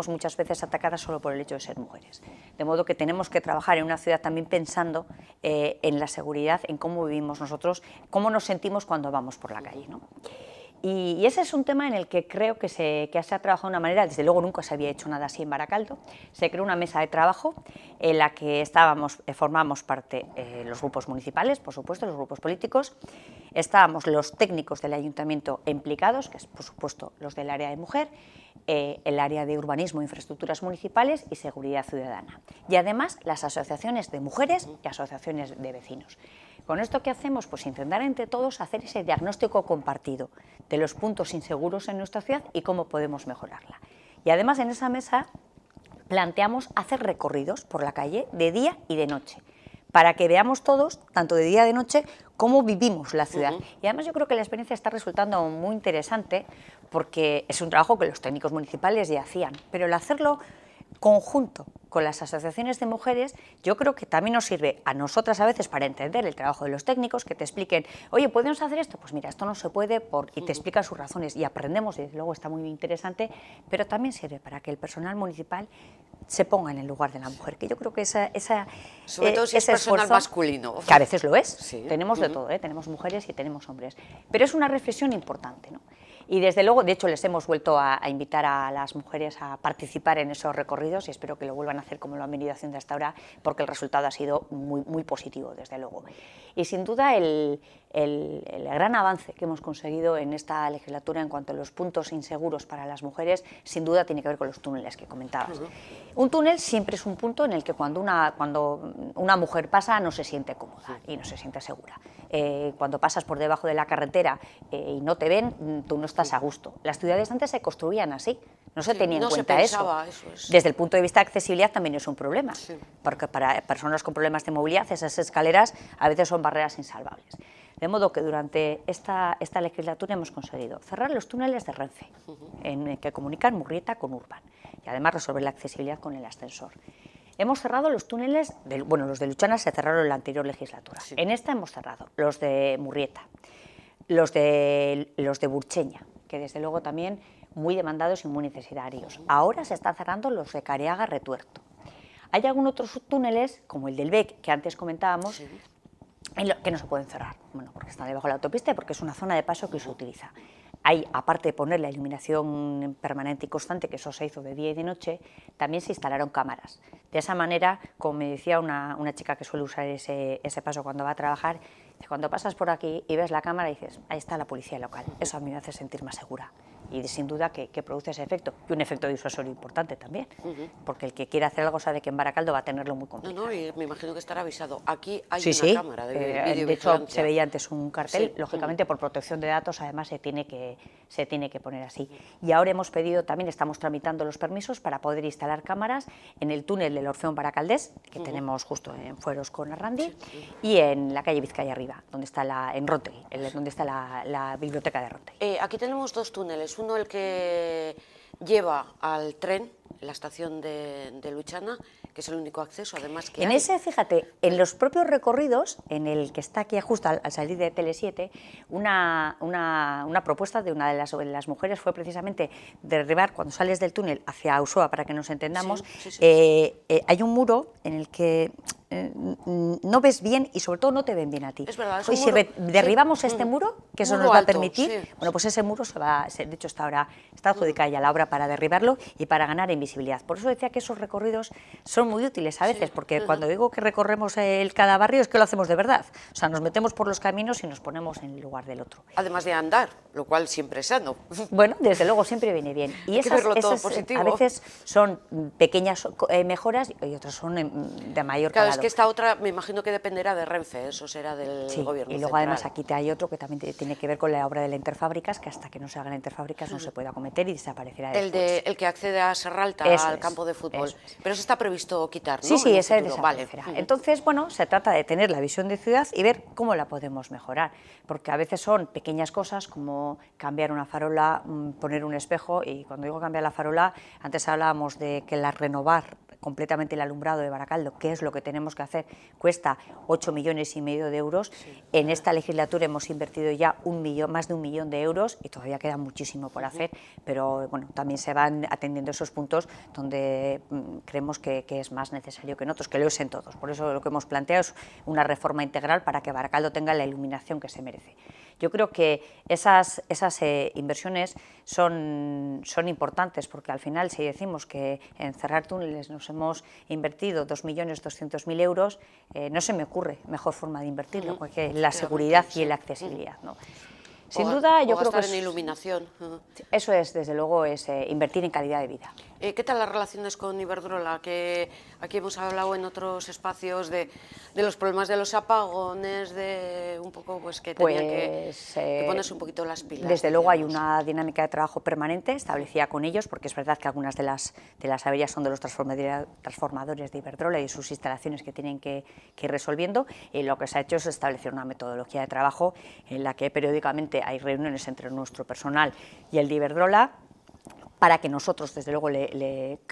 S2: muchas veces atacadas solo por el hecho de ser mujeres. De modo que tenemos que trabajar en una ciudad también pensando en la seguridad, en cómo vivimos nosotros, cómo nos sentimos cuando vamos por la calle, ¿no? Y ese es un tema en el que creo que se ha trabajado de una manera, desde luego nunca se había hecho nada así en Baracaldo. Se creó una mesa de trabajo en la que formábamos parte los grupos municipales, por supuesto, los grupos políticos, estábamos los técnicos del ayuntamiento implicados, que es por supuesto los del área de mujer, el área de urbanismo, infraestructuras municipales y seguridad ciudadana. Y además las asociaciones de mujeres y asociaciones de vecinos. Con esto, ¿qué hacemos? Pues intentar entre todos hacer ese diagnóstico compartido de los puntos inseguros en nuestra ciudad y cómo podemos mejorarla. Y además en esa mesa planteamos hacer recorridos por la calle de día y de noche, para que veamos todos, tanto de día y de noche, cómo vivimos la ciudad. Y además yo creo que la experiencia está resultando muy interesante porque es un trabajo que los técnicos municipales ya hacían, pero el hacerlo conjunto con las asociaciones de mujeres, yo creo que también nos sirve a nosotras a veces para entender el trabajo de los técnicos, que te expliquen, oye, ¿podemos hacer esto? Pues mira, esto no se puede, y te explican sus razones y aprendemos, y desde luego está muy interesante, pero también sirve para que el personal municipal se ponga en el lugar de la mujer, que yo creo que
S1: sobre todo si es personal masculino.
S2: Que a veces lo es,
S1: sí.
S2: Tenemos de todo, tenemos mujeres y tenemos hombres, pero es una reflexión importante, ¿no? Y desde luego, de hecho, les hemos vuelto a invitar a las mujeres a participar en esos recorridos y espero que lo vuelvan a hacer como lo han venido haciendo hasta ahora, porque el resultado ha sido muy, muy positivo, desde luego. Y sin duda el gran avance que hemos conseguido en esta legislatura en cuanto a los puntos inseguros para las mujeres, sin duda tiene que ver con los túneles que comentabas. Un túnel siempre es un punto en el que cuando una mujer pasa no se siente cómoda y no se siente segura. Cuando pasas por debajo de la carretera y no te ven, tú no estás a gusto. Las ciudades antes se construían así, no se tenía en cuenta eso. Desde el punto de vista de accesibilidad también es un problema, porque para personas con problemas de movilidad esas escaleras a veces son barreras insalvables. De modo que durante esta legislatura hemos conseguido cerrar los túneles de Renfe, que comunican Murrieta con Urban, y además resolver la accesibilidad con el ascensor. Hemos cerrado los túneles, los de Luchana se cerraron en la anterior legislatura. Sí. En esta hemos cerrado los de Murrieta, los de Burcheña, que desde luego también muy demandados y muy necesarios. Ahora se están cerrando los de Cariaga Retuerto. Hay algunos otros túneles, como el del Bec, que antes comentábamos, que no se pueden cerrar, bueno, porque están debajo de la autopista y porque es una zona de paso que se utiliza. Hay, aparte de poner la iluminación permanente y constante, que eso se hizo de día y de noche, también se instalaron cámaras. De esa manera, como me decía una chica que suele usar ese paso cuando va a trabajar, cuando pasas por aquí y ves la cámara dices, ahí está la policía local, eso a mí me hace sentir más segura. Y sin duda que produce ese efecto, y un efecto disuasorio importante también, porque el que quiera hacer algo sabe que en Baracaldo va a tenerlo muy complicado.
S1: No, y me imagino que estará avisado. Aquí hay
S2: una
S1: cámara de videovigilancia.
S2: De hecho, se veía antes un cartel, lógicamente por protección de datos, además se tiene que poner así. Y ahora hemos pedido, también estamos tramitando los permisos para poder instalar cámaras en el túnel del Orfeón Baracaldés, que tenemos justo en Fueros con Arrandi, y en la calle Vizcaya Arriba, donde está en Rontegui, donde está la biblioteca de Rontegui.
S1: Aquí tenemos dos túneles, uno el que lleva al tren, la estación de Luchana, que es el único acceso, además que
S2: ese, fíjate, en los propios recorridos, en el que está aquí justo al salir de Tele7, una propuesta de una de las mujeres fue precisamente derribar, cuando sales del túnel hacia Ausoa, para que nos entendamos, hay un muro en el que no ves bien y sobre todo no te ven bien a ti.
S1: Es verdad,
S2: si derribamos este muro, que eso
S1: Muro
S2: nos va a
S1: alto,
S2: permitir,
S1: sí.
S2: bueno, pues ese muro de hecho está adjudicada ya la obra para derribarlo y para ganar en visibilidad. Por eso decía que esos recorridos son muy útiles a veces, porque cuando digo que recorremos cada barrio es que lo hacemos de verdad, o sea, nos metemos por los caminos y nos ponemos en el lugar del otro.
S1: Además de andar, lo cual siempre es sano.
S2: Bueno, desde luego siempre viene bien. Y esas a veces son pequeñas mejoras y otras son de mayor
S1: Claro,
S2: calado.
S1: es que esta otra me imagino que dependerá de Renfe, eso será del gobierno
S2: y luego
S1: central.
S2: además aquí hay otro que también tiene que ver con la obra de la Interfábricas, que hasta que no se haga la Interfábricas no se puede acometer y desaparecerá después.
S1: El que accede a Serralta, al campo de fútbol. Pero eso está previsto quitar, ¿no?
S2: Sí, ese desaparecerá. Vale. Entonces, bueno, se trata de tener la visión de ciudad y ver cómo la podemos mejorar, porque a veces son pequeñas cosas como cambiar una farola, poner un espejo, y cuando digo cambiar la farola, antes hablábamos de que renovar completamente el alumbrado de Baracaldo, que es lo que tenemos que hacer, cuesta 8,5 millones de euros. Sí. En esta legislatura hemos invertido ya más de 1 millón de euros y todavía queda muchísimo por hacer, pero bueno, también se van atendiendo esos puntos donde creemos que es más necesario que en otros, que lo es en todos. Por eso lo que hemos planteado es una reforma integral para que Baracaldo tenga la iluminación que se merece. Yo creo que esas inversiones son importantes, porque al final, si decimos que en cerrar túneles nos hemos invertido 2.200.000 euros, no se me ocurre mejor forma de invertirlo, porque la seguridad y la accesibilidad, ¿no? Sin duda, yo creo que
S1: en iluminación.
S2: Eso es, desde luego, es invertir en calidad de vida.
S1: ¿Qué tal las relaciones con Iberdrola? Que aquí hemos hablado en otros espacios de los problemas de los apagones, de un poco pues que tenía que ponerse un poquito las pilas.
S2: Desde luego hay una dinámica de trabajo permanente establecida con ellos, porque es verdad que algunas de las averías son de los transformadores de Iberdrola y sus instalaciones que tienen que ir resolviendo, y lo que se ha hecho es establecer una metodología de trabajo en la que periódicamente hay reuniones entre nuestro personal y el de Iberdrola, para que nosotros, desde luego,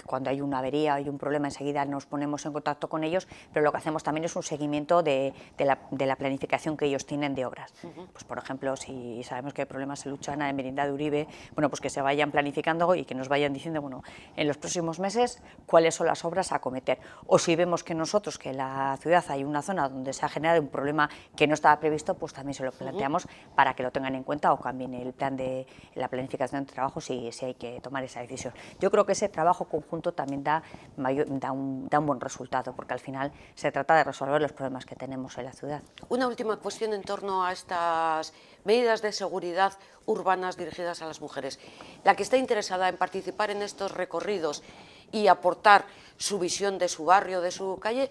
S2: cuando hay una avería o hay un problema, enseguida nos ponemos en contacto con ellos, pero lo que hacemos también es un seguimiento de la planificación que ellos tienen de obras. Pues, por ejemplo, si sabemos que hay problemas en Luchana, en Merindad de Uribe, bueno, pues que se vayan planificando y que nos vayan diciendo, bueno, en los próximos meses, cuáles son las obras a acometer. O si vemos que nosotros, que en la ciudad hay una zona donde se ha generado un problema que no estaba previsto, pues también se lo planteamos para que lo tengan en cuenta o cambien el plan de la planificación de trabajo si hay que tomar esa decisión. Yo creo que ese trabajo conjunto también da un buen resultado, porque al final se trata de resolver los problemas que tenemos en la ciudad.
S1: Una última cuestión en torno a estas medidas de seguridad urbanas dirigidas a las mujeres. La que está interesada en participar en estos recorridos y aportar su visión de su barrio, de su calle,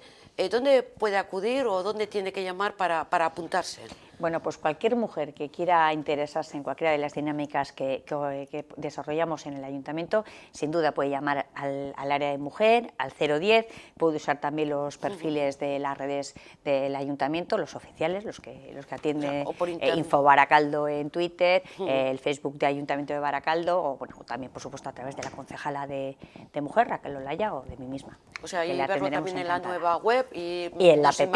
S1: ¿dónde puede acudir o dónde tiene que llamar para apuntarse?
S2: Bueno, pues cualquier mujer que quiera interesarse en cualquiera de las dinámicas que desarrollamos en el Ayuntamiento, sin duda puede llamar al área de mujer, al 010, puede usar también los perfiles de las redes del Ayuntamiento, los oficiales, los que atienden, Info Baracaldo en Twitter, el Facebook de Ayuntamiento de Baracaldo, o bueno, también por supuesto a través de la concejala de mujer, Raquel Olaya, o de mí misma.
S1: O sea, y verlo también en la nueva web y
S2: en la app, que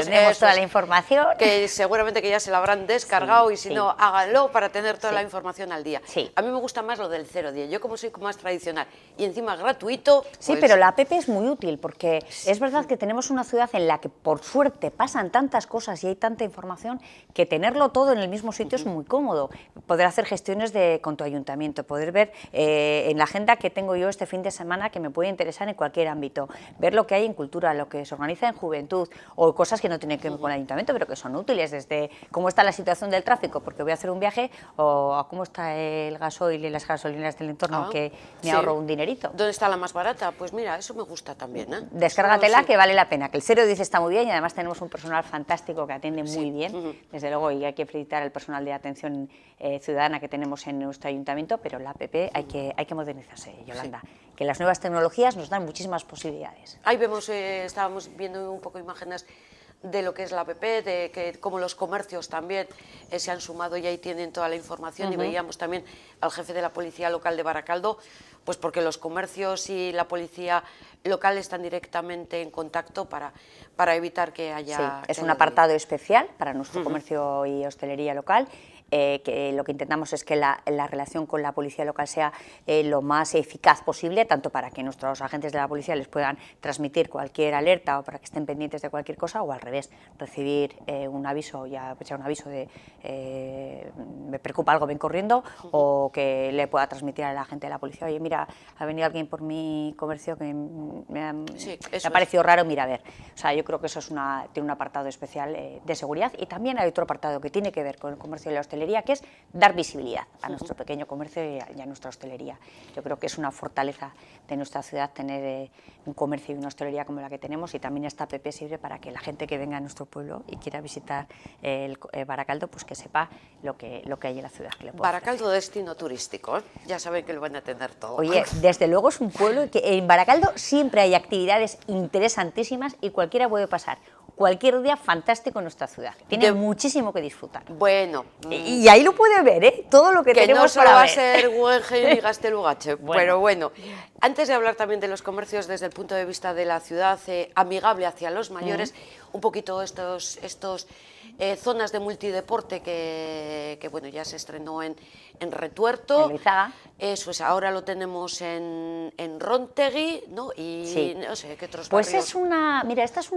S2: tenemos toda la información.
S1: Que seguramente que ya se la habrán descargado, y si no, háganlo para tener toda la información al día.
S2: Sí.
S1: A mí me gusta más lo del 010, yo como soy más tradicional y encima gratuito...
S2: Sí, pues... pero la app es muy útil, porque es verdad que tenemos una ciudad en la que por suerte pasan tantas cosas y hay tanta información que tenerlo todo en el mismo sitio es muy cómodo. Poder hacer gestiones con tu ayuntamiento, poder ver en la agenda que tengo yo este fin de semana que me puede interesar en cualquier ámbito, ver lo que hay en cultura, lo que se organiza en juventud, o cosas que no tienen que ver con el ayuntamiento, pero que son útiles, desde cómo está la situación del tráfico, porque voy a hacer un viaje, o a cómo está el gasoil y las gasolineras del entorno, que me ahorro un dinerito.
S1: ¿Dónde está la más barata? Pues mira, eso me gusta también, ¿eh?
S2: Descárgatela, que vale la pena, que el 010 está muy bien y además tenemos un personal fantástico que atiende muy bien, desde luego, y hay que felicitar al personal de atención ciudadana que tenemos en nuestro ayuntamiento, pero la app hay que modernizarse, Yolanda, que las nuevas tecnologías nos dan muchísimas posibilidades.
S1: Ahí vemos, estábamos viendo un poco imágenes de lo que es la app, de que como los comercios también se han sumado y ahí tienen toda la información, y veíamos también al jefe de la policía local de Baracaldo, pues porque los comercios y la policía local están directamente en contacto para evitar que haya...
S2: Sí, es un apartado especial para nuestro comercio y hostelería local, que lo que intentamos es que la relación con la policía local sea lo más eficaz posible, tanto para que nuestros agentes de la policía les puedan transmitir cualquier alerta o para que estén pendientes de cualquier cosa, o al revés, recibir un aviso, ya sea un aviso de me preocupa algo, ven corriendo, o que le pueda transmitir a la gente de la policía, oye, mira, ha venido alguien por mi comercio que me ha parecido raro, mira, a ver. O sea, yo creo que eso tiene un apartado especial de seguridad, y también hay otro apartado que tiene que ver con el comercio y la hostelería, que es dar visibilidad a nuestro pequeño comercio y a nuestra hostelería. Yo creo que es una fortaleza de nuestra ciudad tener un comercio y una hostelería como la que tenemos, y también esta app sirve para que la gente que venga a nuestro pueblo y quiera visitar el Baracaldo, pues que sepa lo que hay en la ciudad. Que le
S1: Baracaldo, destino turístico, ¿eh? Ya saben que lo van a tener todo.
S2: Oye, desde luego es un pueblo que en Baracaldo siempre hay actividades interesantísimas y cualquiera puede pasar cualquier día fantástico en nuestra ciudad. Tiene muchísimo que disfrutar.
S1: Bueno.
S2: Y ahí lo puede ver, ¿eh? Todo lo que tenemos
S1: para ver.
S2: Que no
S1: solo va a ser Guggenheim y Gaztelugatxe. Bueno. Pero bueno, antes de hablar también de los comercios desde el punto de vista de la ciudad amigable hacia los mayores, un poquito estos zonas de multideporte que bueno, ya se estrenó en Retuerto.
S2: En Lizaga.
S1: Eso es, ahora lo tenemos en Rontegui, ¿no? Y no sé, ¿qué otros
S2: pues
S1: barrios?
S2: Mira, esta es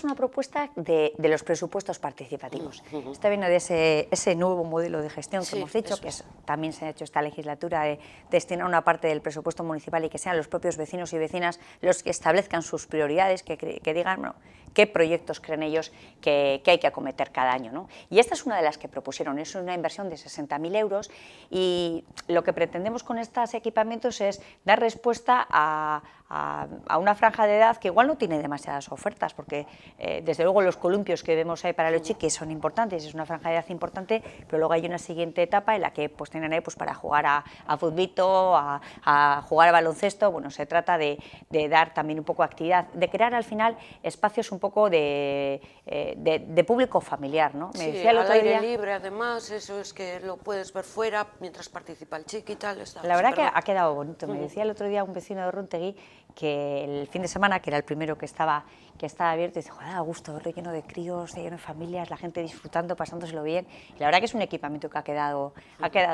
S2: una propuesta de los presupuestos participativos. Esta viene de ese nuevo modelo de gestión que hemos dicho, que también se ha hecho esta legislatura, de destinar una parte del presupuesto municipal y que sean los propios vecinos y vecinas los que establezcan sus prioridades, que digan, bueno, qué proyectos creen ellos que hay que acometer cada año, ¿no? Y esta es una de las que propusieron, es una inversión de 60.000 euros, y lo que pretendemos con estos equipamientos es dar respuesta a una franja de edad que igual no tiene demasiadas ofertas, porque desde luego los columpios que vemos ahí para los chiquis son importantes, es una franja de edad importante, pero luego hay una siguiente etapa en la que pues tienen ahí pues para jugar a futbito, a jugar a baloncesto. Bueno, se trata de dar también un poco de actividad, de crear al final espacios un poco de público familiar, ¿no?
S1: Me decía el otro día, al aire libre, además, eso es que lo puedes ver fuera mientras participa el chiqui y tal.
S2: La verdad que ha quedado bonito. Me decía el otro día un vecino de Rontegui que el fin de semana, que era el primero que estaba abierto, y dice, joder, a gusto verlo lleno de críos, lleno de familias, la gente disfrutando, pasándoselo bien. Y la verdad que es un equipamiento que ha quedado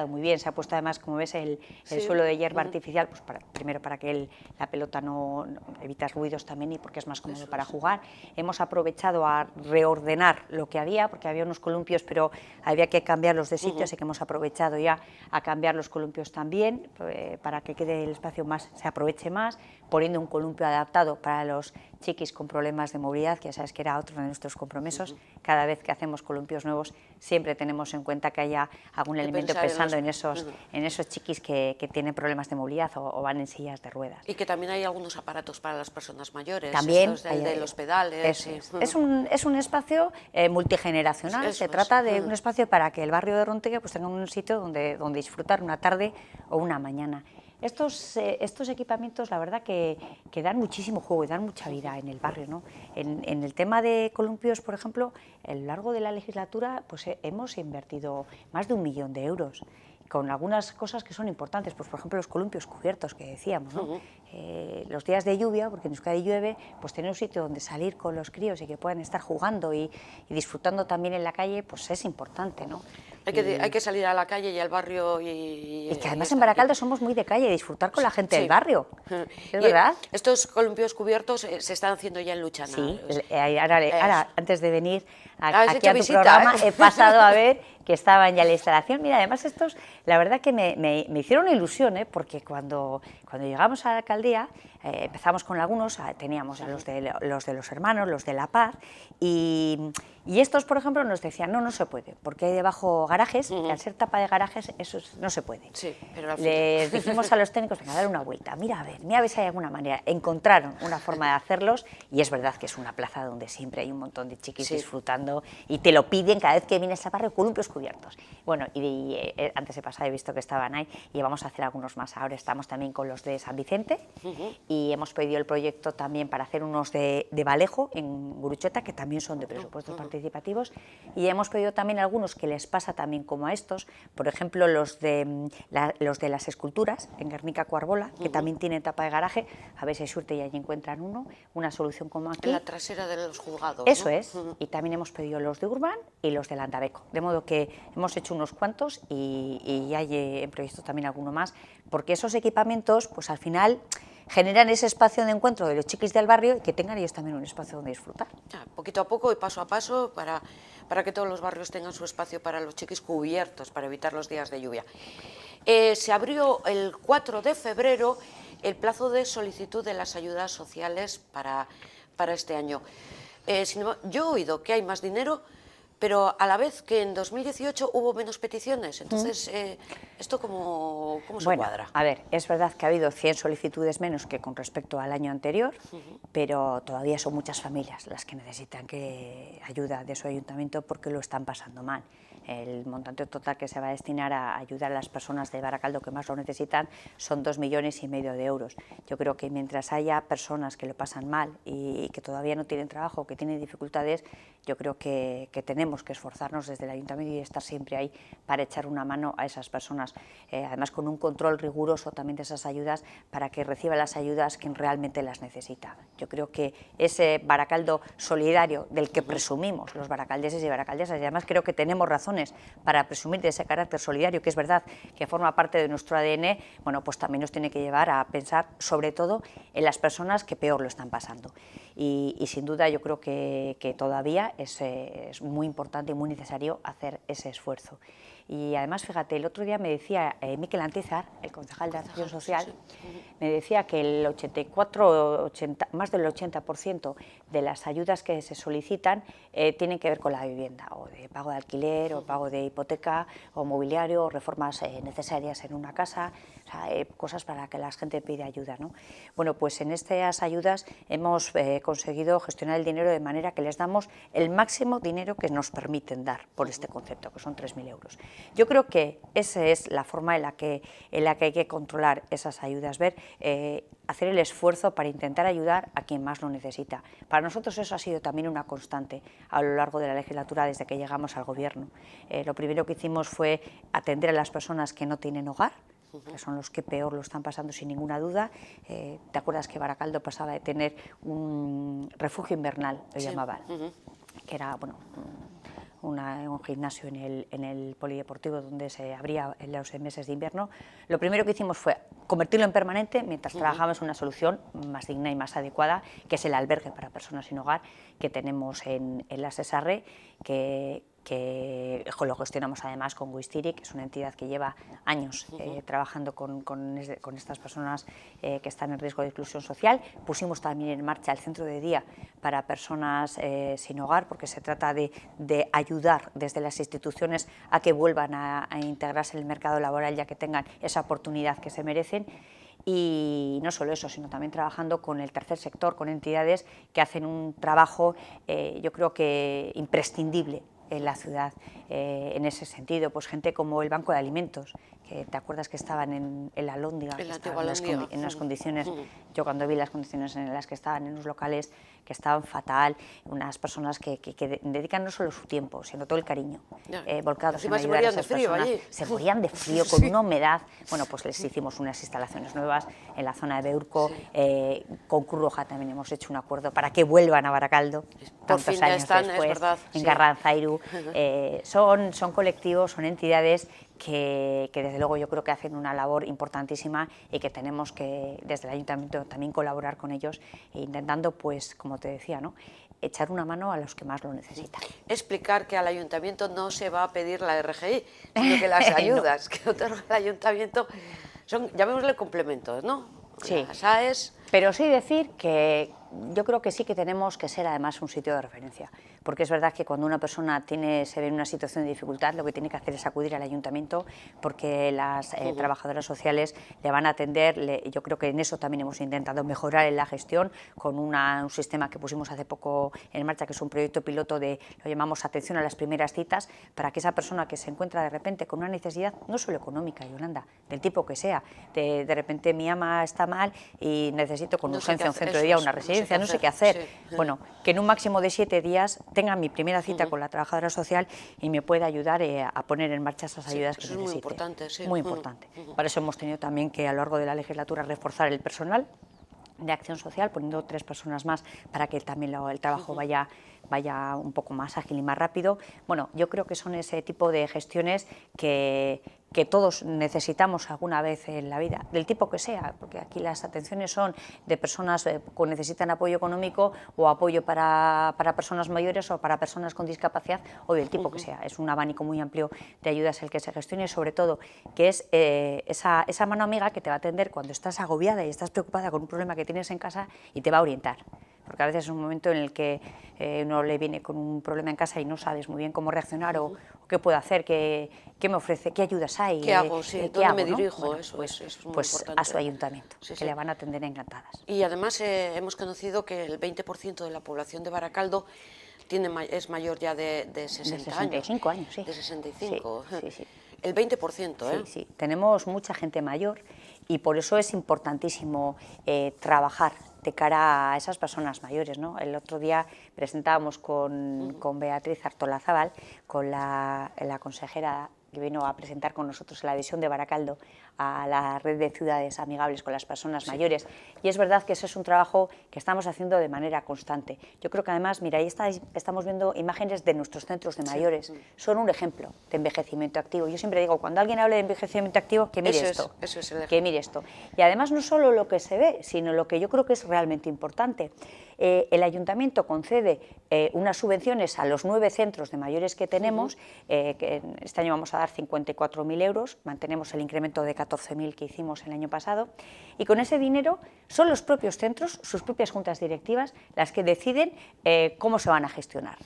S2: muy bien. Se ha puesto además, como ves, el suelo de hierba artificial, pues primero para que la pelota no evita ruidos también, y porque es más cómodo para jugar. Hemos aprovechado a reordenar lo que había, porque había unos columpios, pero había que cambiarlos de sitio, así que hemos aprovechado ya a cambiar los columpios también, para que quede el espacio se aproveche más, poniendo un columpio adaptado para los chiquis con problemas de movilidad, que ya sabes que era otro de nuestros compromisos. Cada vez que hacemos columpios nuevos siempre tenemos en cuenta que haya algún elemento pensando en esos chiquis que tienen problemas de movilidad o van en sillas de ruedas.
S1: Y que también hay algunos aparatos para las personas mayores,
S2: también
S1: de los pedales.
S2: Es un espacio multigeneracional. Se trata de un espacio para que el barrio de Rontegui pues tenga un sitio donde disfrutar una tarde o una mañana. Estos equipamientos, la verdad que dan muchísimo juego y dan mucha vida en el barrio, ¿no? En el tema de columpios, por ejemplo, a lo largo de la legislatura pues hemos invertido más de 1 millón de euros, con algunas cosas que son importantes, pues por ejemplo los columpios cubiertos que decíamos, ¿no? Los días de lluvia, porque en Euskadi llueve, pues tener un sitio donde salir con los críos y que puedan estar jugando y disfrutando también en la calle, pues es importante, ¿no?
S1: Hay que salir a la calle y al barrio y
S2: que además en Baracaldo somos muy de calle, disfrutar con la gente del barrio, ¿es verdad?
S1: Estos columpios cubiertos se están haciendo ya en Luchana.
S2: Sí, ahora antes de venir aquí a tu programa he pasado a ver que estaban ya en la instalación. Mira, además estos, la verdad que me hicieron ilusión, porque cuando llegamos a la alcaldía empezamos con algunos, teníamos a los de los hermanos, los de La Paz, y estos, por ejemplo, nos decían, no se puede, porque hay debajo garajes, y al ser tapa de garajes, eso no se puede.
S1: Sí, pero al
S2: final les dijimos a los técnicos, venga, dar una vuelta, mira a ver si hay alguna manera. Encontraron una forma de hacerlos, y es verdad que es una plaza donde siempre hay un montón de chiquis disfrutando, y te lo piden cada vez que vienes al barrio, columpios cubiertos. Bueno, y antes de pasar he visto que estaban ahí, y vamos a hacer algunos más. Ahora estamos también con los de San Vicente, y hemos pedido el proyecto también para hacer unos de Vallejo, en Gurutzeta, que también son de presupuestos participativos, y hemos pedido también algunos que les pasa también como a estos, por ejemplo, los de las esculturas, en Guernica Coarbola, que también tienen tapa de garaje, a ver si hay suerte y allí encuentran una solución como aquí.
S1: En la trasera de los juzgados,
S2: Eso
S1: ¿no?
S2: es, y también hemos pedido los de Urban y los de Landabeco, de modo que hemos hecho unos cuantos y hay en proyecto también alguno más, porque esos equipamientos, pues al final generan ese espacio de encuentro de los chiquis del barrio y que tengan ellos también un espacio donde disfrutar.
S1: Poquito a poco y paso a paso para que todos los barrios tengan su espacio para los chiquis cubiertos, para evitar los días de lluvia. Se abrió el 4 de febrero el plazo de solicitud de las ayudas sociales para este año. Yo he oído que hay más dinero, pero a la vez que en 2018 hubo menos peticiones. Entonces, ¿esto cómo se cuadra?
S2: A ver, es verdad que ha habido 100 solicitudes menos que con respecto al año anterior, pero todavía son muchas familias las que necesitan ayuda de su ayuntamiento porque lo están pasando mal. El montante total que se va a destinar a ayudar a las personas de Baracaldo que más lo necesitan son 2,5 millones de euros. Yo creo que mientras haya personas que lo pasan mal y que todavía no tienen trabajo, que tienen dificultades, yo creo que tenemos que esforzarnos desde el ayuntamiento y estar siempre ahí para echar una mano a esas personas, además con un control riguroso también de esas ayudas para que reciban las ayudas quien realmente las necesita. Yo creo que ese Baracaldo solidario del que presumimos los baracaldeses y baracaldesas, y además creo que tenemos razones para presumir de ese carácter solidario, que es verdad que forma parte de nuestro ADN, bueno, pues también nos tiene que llevar a pensar sobre todo en las personas que peor lo están pasando. Y sin duda yo creo que todavía es muy importante y muy necesario hacer ese esfuerzo. Y además, fíjate, el otro día me decía Miquel Antizar, el concejal de Acción Social, me decía que el 80, más del 80% de las ayudas que se solicitan tienen que ver con la vivienda, o de pago de alquiler, o pago de hipoteca, o mobiliario, o reformas necesarias en una casa, o sea, cosas para que la gente pide ayuda, ¿no? Bueno, pues en estas ayudas hemos conseguido gestionar el dinero de manera que les damos el máximo dinero que nos permiten dar por este concepto, que son 3.000 euros. Yo creo que esa es la forma en la que hay que controlar esas ayudas, hacer el esfuerzo para intentar ayudar a quien más lo necesita. Para nosotros eso ha sido también una constante a lo largo de la legislatura desde que llegamos al Gobierno. Lo primero que hicimos fue atender a las personas que no tienen hogar, que son los que peor lo están pasando sin ninguna duda. ¿Te acuerdas que Baracaldo pasaba de tener un refugio invernal, lo llamaban, que era, bueno, un gimnasio en el polideportivo donde se abría en los meses de invierno? Lo primero que hicimos fue convertirlo en permanente mientras trabajábamos una solución más digna y más adecuada, que es el albergue para personas sin hogar que tenemos en la Sesarre, que lo gestionamos además con Guistiri, que es una entidad que lleva años trabajando con estas personas que están en riesgo de exclusión social. Pusimos también en marcha el centro de día para personas sin hogar, porque se trata de ayudar desde las instituciones a que vuelvan a integrarse en el mercado laboral, ya que tengan esa oportunidad que se merecen. Y no solo eso, sino también trabajando con el tercer sector, con entidades que hacen un trabajo, yo creo que imprescindible en la ciudad, en ese sentido, pues gente como el Banco de Alimentos, que te acuerdas que estaban en la Lóndiga, en unas condiciones, yo cuando vi las condiciones en las que estaban, en unos locales que estaban fatal, unas personas que dedican no solo su tiempo, sino todo el cariño, volcados en ayudar a esas personas. Se morían de frío, con una humedad. Bueno, pues les hicimos unas instalaciones nuevas en la zona de Beurco, con Cruz Roja también hemos hecho un acuerdo para que vuelvan a Baracaldo, tantos años después, en Garranzairu. Son colectivos, son entidades que desde luego yo creo que hacen una labor importantísima y que tenemos que desde el ayuntamiento también colaborar con ellos, intentando, pues como te decía, ¿no?, echar una mano a los que más lo necesitan.
S1: Explicar que al ayuntamiento no se va a pedir la RGI, sino que las ayudas que otorga el ayuntamiento son, llamémosle, complementos, ¿no?
S2: Sí,
S1: las AES.
S2: Pero sí decir que yo creo que sí que tenemos que ser además un sitio de referencia, porque es verdad que cuando una persona se ve en una situación de dificultad, lo que tiene que hacer es acudir al ayuntamiento, porque las trabajadoras sociales le van a atender. Yo creo que en eso también hemos intentado mejorar en la gestión con un sistema que pusimos hace poco en marcha, que es un proyecto piloto lo llamamos atención a las primeras citas, para que esa persona que se encuentra de repente con una necesidad, no solo económica, Yolanda, del tipo que sea, de repente mi ama está mal y necesito con urgencia un centro de día, una residencia, no sé qué hacer.
S1: Sí.
S2: Bueno, que en un máximo de 7 días tenga mi primera cita con la trabajadora social y me pueda ayudar a poner en marcha esas ayudas que necesite.
S1: Es muy importante, sí.
S2: Muy importante. Para eso hemos tenido también que a lo largo de la legislatura reforzar el personal de acción social, poniendo 3 personas más para que también el trabajo vaya un poco más ágil y más rápido. Bueno, yo creo que son ese tipo de gestiones que todos necesitamos alguna vez en la vida, del tipo que sea, porque aquí las atenciones son de personas que necesitan apoyo económico o apoyo para personas mayores o para personas con discapacidad o del tipo que sea. Es un abanico muy amplio de ayudas el que se gestione, sobre todo que es esa mano amiga que te va a atender cuando estás agobiada y estás preocupada con un problema que tienes en casa y te va a orientar. Porque a veces es un momento en el que uno le viene con un problema en casa y no sabes muy bien cómo reaccionar o qué puedo hacer, qué me ofrece, qué ayudas hay.
S1: ¿Qué hago? Sí,
S2: ¿qué
S1: ¿dónde
S2: hago,
S1: me
S2: no?
S1: dirijo?
S2: Bueno,
S1: Eso
S2: pues,
S1: es muy
S2: pues
S1: importante.
S2: a su ayuntamiento,
S1: Sí,
S2: que
S1: sí.
S2: le van a atender encantadas.
S1: Y además hemos conocido que el 20% de la población de Baracaldo es mayor ya de 60 años.
S2: De 65 años, sí.
S1: De 65.
S2: Sí.
S1: El 20%, ¿eh?
S2: Sí, tenemos mucha gente mayor y por eso es importantísimo trabajar de cara a esas personas mayores, ¿no? El otro día presentábamos con Beatriz Artolazabal, con la consejera que vino a presentar con nosotros la visión de Baracaldo a la red de ciudades amigables con las personas mayores, y es verdad que ese es un trabajo que estamos haciendo de manera constante. Yo creo que además, mira, ahí estamos viendo imágenes de nuestros centros de mayores, son un ejemplo de envejecimiento activo. Yo siempre digo, cuando alguien hable de envejecimiento activo, que mire esto, que mire esto. Y además no solo lo que se ve, sino lo que yo creo que es realmente importante. El ayuntamiento concede unas subvenciones a los 9 centros de mayores que tenemos, que este año vamos a dar 54.000 euros, mantenemos el incremento de 14.000 que hicimos el año pasado, y con ese dinero son los propios centros, sus propias juntas directivas, las que deciden cómo se van a gestionar.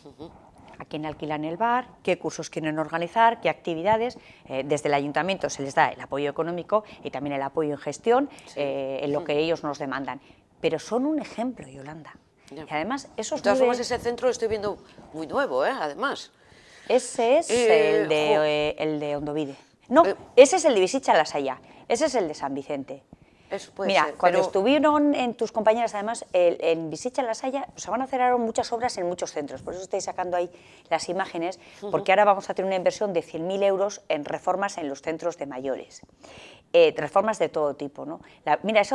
S2: A quién alquilan el bar, qué cursos quieren organizar, qué actividades. Desde el ayuntamiento se les da el apoyo económico y también el apoyo en gestión, en lo que ellos nos demandan. Pero son un ejemplo, Yolanda.
S1: Ya.
S2: Y además, esos
S1: de todas formas, ese centro lo estoy viendo muy nuevo, además.
S2: Ese es el de Ondovide. No, ese es el de Visicha-Lasaya, ese es el de San Vicente.
S1: Eso puede
S2: Mira,
S1: ser,
S2: cuando
S1: pero
S2: estuvieron en tus compañeras, además, en Visicha-Lasaya, se van a hacer ahora muchas obras en muchos centros, por eso estoy sacando ahí las imágenes, porque ahora vamos a tener una inversión de 100.000 euros en reformas en los centros de mayores. Reformas de todo tipo, ¿no? Mira, este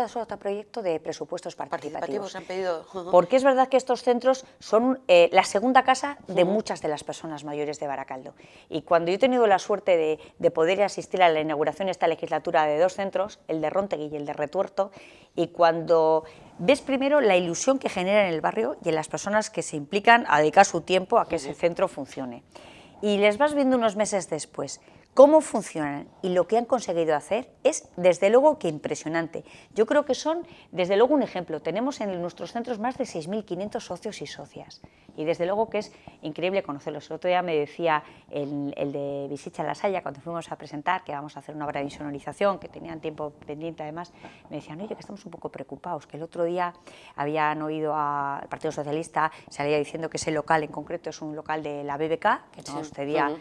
S2: es otro proyecto de presupuestos participativos.
S1: han pedido.
S2: Porque es verdad que estos centros son la segunda casa de muchas de las personas mayores de Baracaldo. Y cuando yo he tenido la suerte de poder asistir a la inauguración esta legislatura de 2 centros, el de Rontegui y el de Retuerto, y cuando ves primero la ilusión que genera en el barrio y en las personas que se implican a dedicar su tiempo a que ese centro funcione. Y les vas viendo unos meses después cómo funcionan y lo que han conseguido hacer es, desde luego, que impresionante. Yo creo que son, desde luego, un ejemplo. Tenemos en nuestros centros más de 6.500 socios y socias y, desde luego, que es increíble conocerlos. El otro día me decía el de Visicha-Lasaya, cuando fuimos a presentar, que vamos a hacer una obra de insonorización, que tenían tiempo pendiente además, me decían, oye, que estamos un poco preocupados, que el otro día habían oído al Partido Socialista, salía diciendo que ese local en concreto es un local de la BBK, que nos cedía,